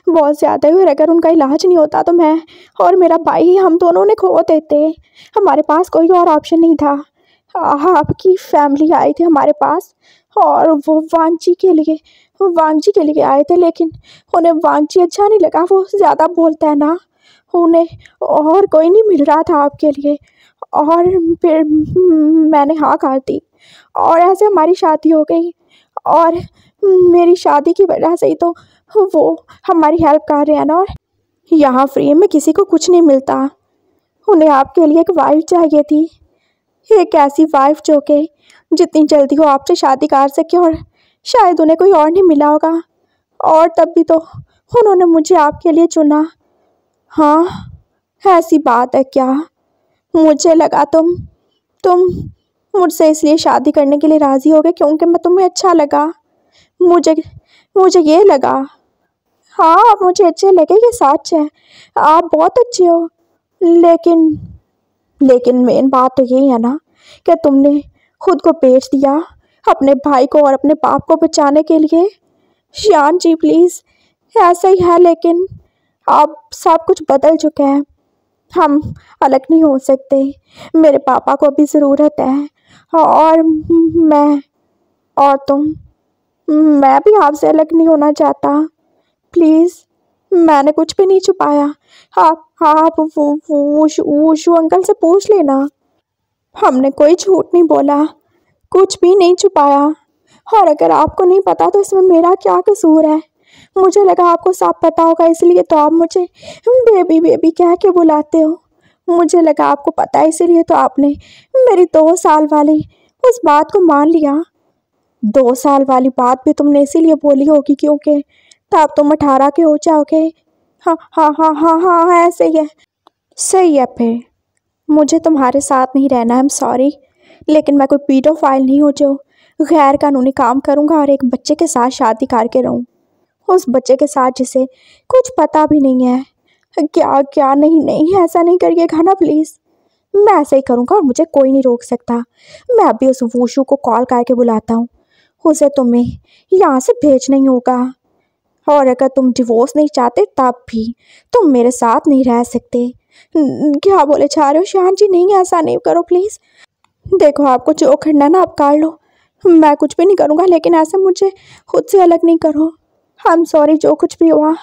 बहुत ज़्यादा ही। और अगर उनका इलाज नहीं होता तो मैं और मेरा भाई हम दोनों ने खो देते। हमारे पास कोई और ऑप्शन नहीं था। आपकी फैमिली आई थी हमारे पास और वो वांगजी के लिए आए थे, लेकिन उन्हें वांगजी अच्छा नहीं लगा। वो ज़्यादा बोलता है ना, उन्हें और कोई नहीं मिल रहा था आपके लिए। और फिर मैंने हाँ कर दी और ऐसे हमारी शादी हो गई। और मेरी शादी की वजह से ही तो वो हमारी हेल्प कर रहे हैं ना। और यहाँ फ्री में किसी को कुछ नहीं मिलता। उन्हें आपके लिए एक वाइफ चाहिए थी, एक ऐसी वाइफ जो कि जितनी जल्दी वो आपसे शादी कर सके। और शायद उन्हें कोई और नहीं मिला होगा और तब भी तो उन्होंने मुझे आपके लिए चुना। हाँ, ऐसी बात है क्या? मुझे लगा तुम मुझसे इसलिए शादी करने के लिए राज़ी हो गए क्योंकि मैं तुम्हें अच्छा लगा। मुझे मुझे ये लगा। हाँ, आप मुझे अच्छे लगे, ये सच है, आप बहुत अच्छे हो। लेकिन लेकिन मेन बात तो यही है ना कि तुमने खुद को बेच दिया अपने भाई को और अपने बाप को बचाने के लिए। शान जी प्लीज़, ऐसा ही है, लेकिन अब सब कुछ बदल चुका है। हम अलग नहीं हो सकते। मेरे पापा को भी ज़रूरत है और मैं और तुम, मैं भी आपसे अलग नहीं होना चाहता। प्लीज़, मैंने कुछ भी नहीं छुपाया। आप वुशु अंकल से पूछ लेना। हमने कोई झूठ नहीं बोला, कुछ भी नहीं छुपाया। और अगर आपको नहीं पता तो इसमें मेरा क्या कसूर है? मुझे लगा आपको सब पता होगा, इसलिए तो आप मुझे बेबी बेबी कह के बुलाते हो। मुझे लगा आपको पता है, इसीलिए तो आपने मेरी 2 साल वाली उस बात को मान लिया। 2 साल वाली बात भी तुमने इसीलिए बोली होगी क्योंकि तब तुम 18 के हो जाओगे। हाँ हाँ हाँ हाँ हाँ, ऐसे ही है। सही है, फिर मुझे तुम्हारे साथ नहीं रहना। आई एम सॉरी, लेकिन मैं कोई पीडोफाइल नहीं हूँ जो गैर कानूनी काम करूँगा और एक बच्चे के साथ शादी करके रहूँ। उस बच्चे के साथ जिसे कुछ पता भी नहीं है। क्या क्या? नहीं नहीं, ऐसा नहीं करिएगा ना प्लीज़। मैं ऐसे ही करूँगा और मुझे कोई नहीं रोक सकता। मैं अभी उस वुशु को कॉल करके बुलाता हूँ। उसे तुम्हें यहाँ से भेजना ही होगा। और अगर तुम डिवोर्स नहीं चाहते तब भी तुम मेरे साथ नहीं रह सकते। क्या बोले चाह रहे हो शान जी? नहीं, ऐसा नहीं करो प्लीज़। देखो, आपको जो करना ना आप कर लो, मैं कुछ भी नहीं करूँगा, लेकिन ऐसे मुझे खुद से अलग नहीं करो। आई एम सॉरी, जो कुछ भी हुआ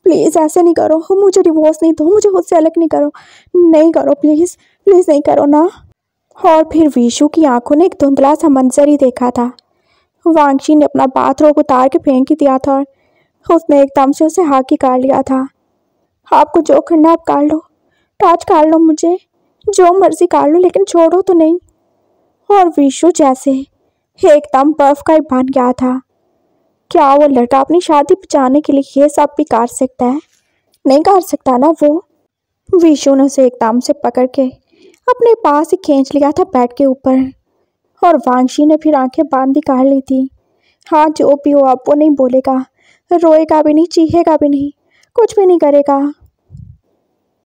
प्लीज़ ऐसे नहीं करो। मुझे डिवोर्स नहीं दो, मुझे खुद से अलग नहीं करो। नहीं करो प्लीज़, प्लीज़ नहीं करो ना। और फिर विशु की आंखों ने एक धुंधला सा मंजर ही देखा था। वांगशी ने अपना बाथरोब उतार के फेंक ही दिया था और उसने एकदम से उसे हाथ ही कर लिया था। आपको जो करना आप कर लो, टच कर लो मुझे, जो मर्जी कर लो, लेकिन छोड़ो तो नहीं। और विशु जैसे एकदम बर्फ का ही बन गया था। क्या वो लड़का अपनी शादी बचाने के लिए ये सब भी कर सकता है? नहीं कर सकता ना वो। विशु ने उसे एकदम से पकड़ के अपने पास ही खींच लिया था बेड के ऊपर। और वांगशी ने फिर आंखें बांध ही कर ली थी। हाँ, जो भी हो अब वो नहीं बोलेगा, रोएगा भी नहीं, चीखेगा भी नहीं, कुछ भी नहीं करेगा।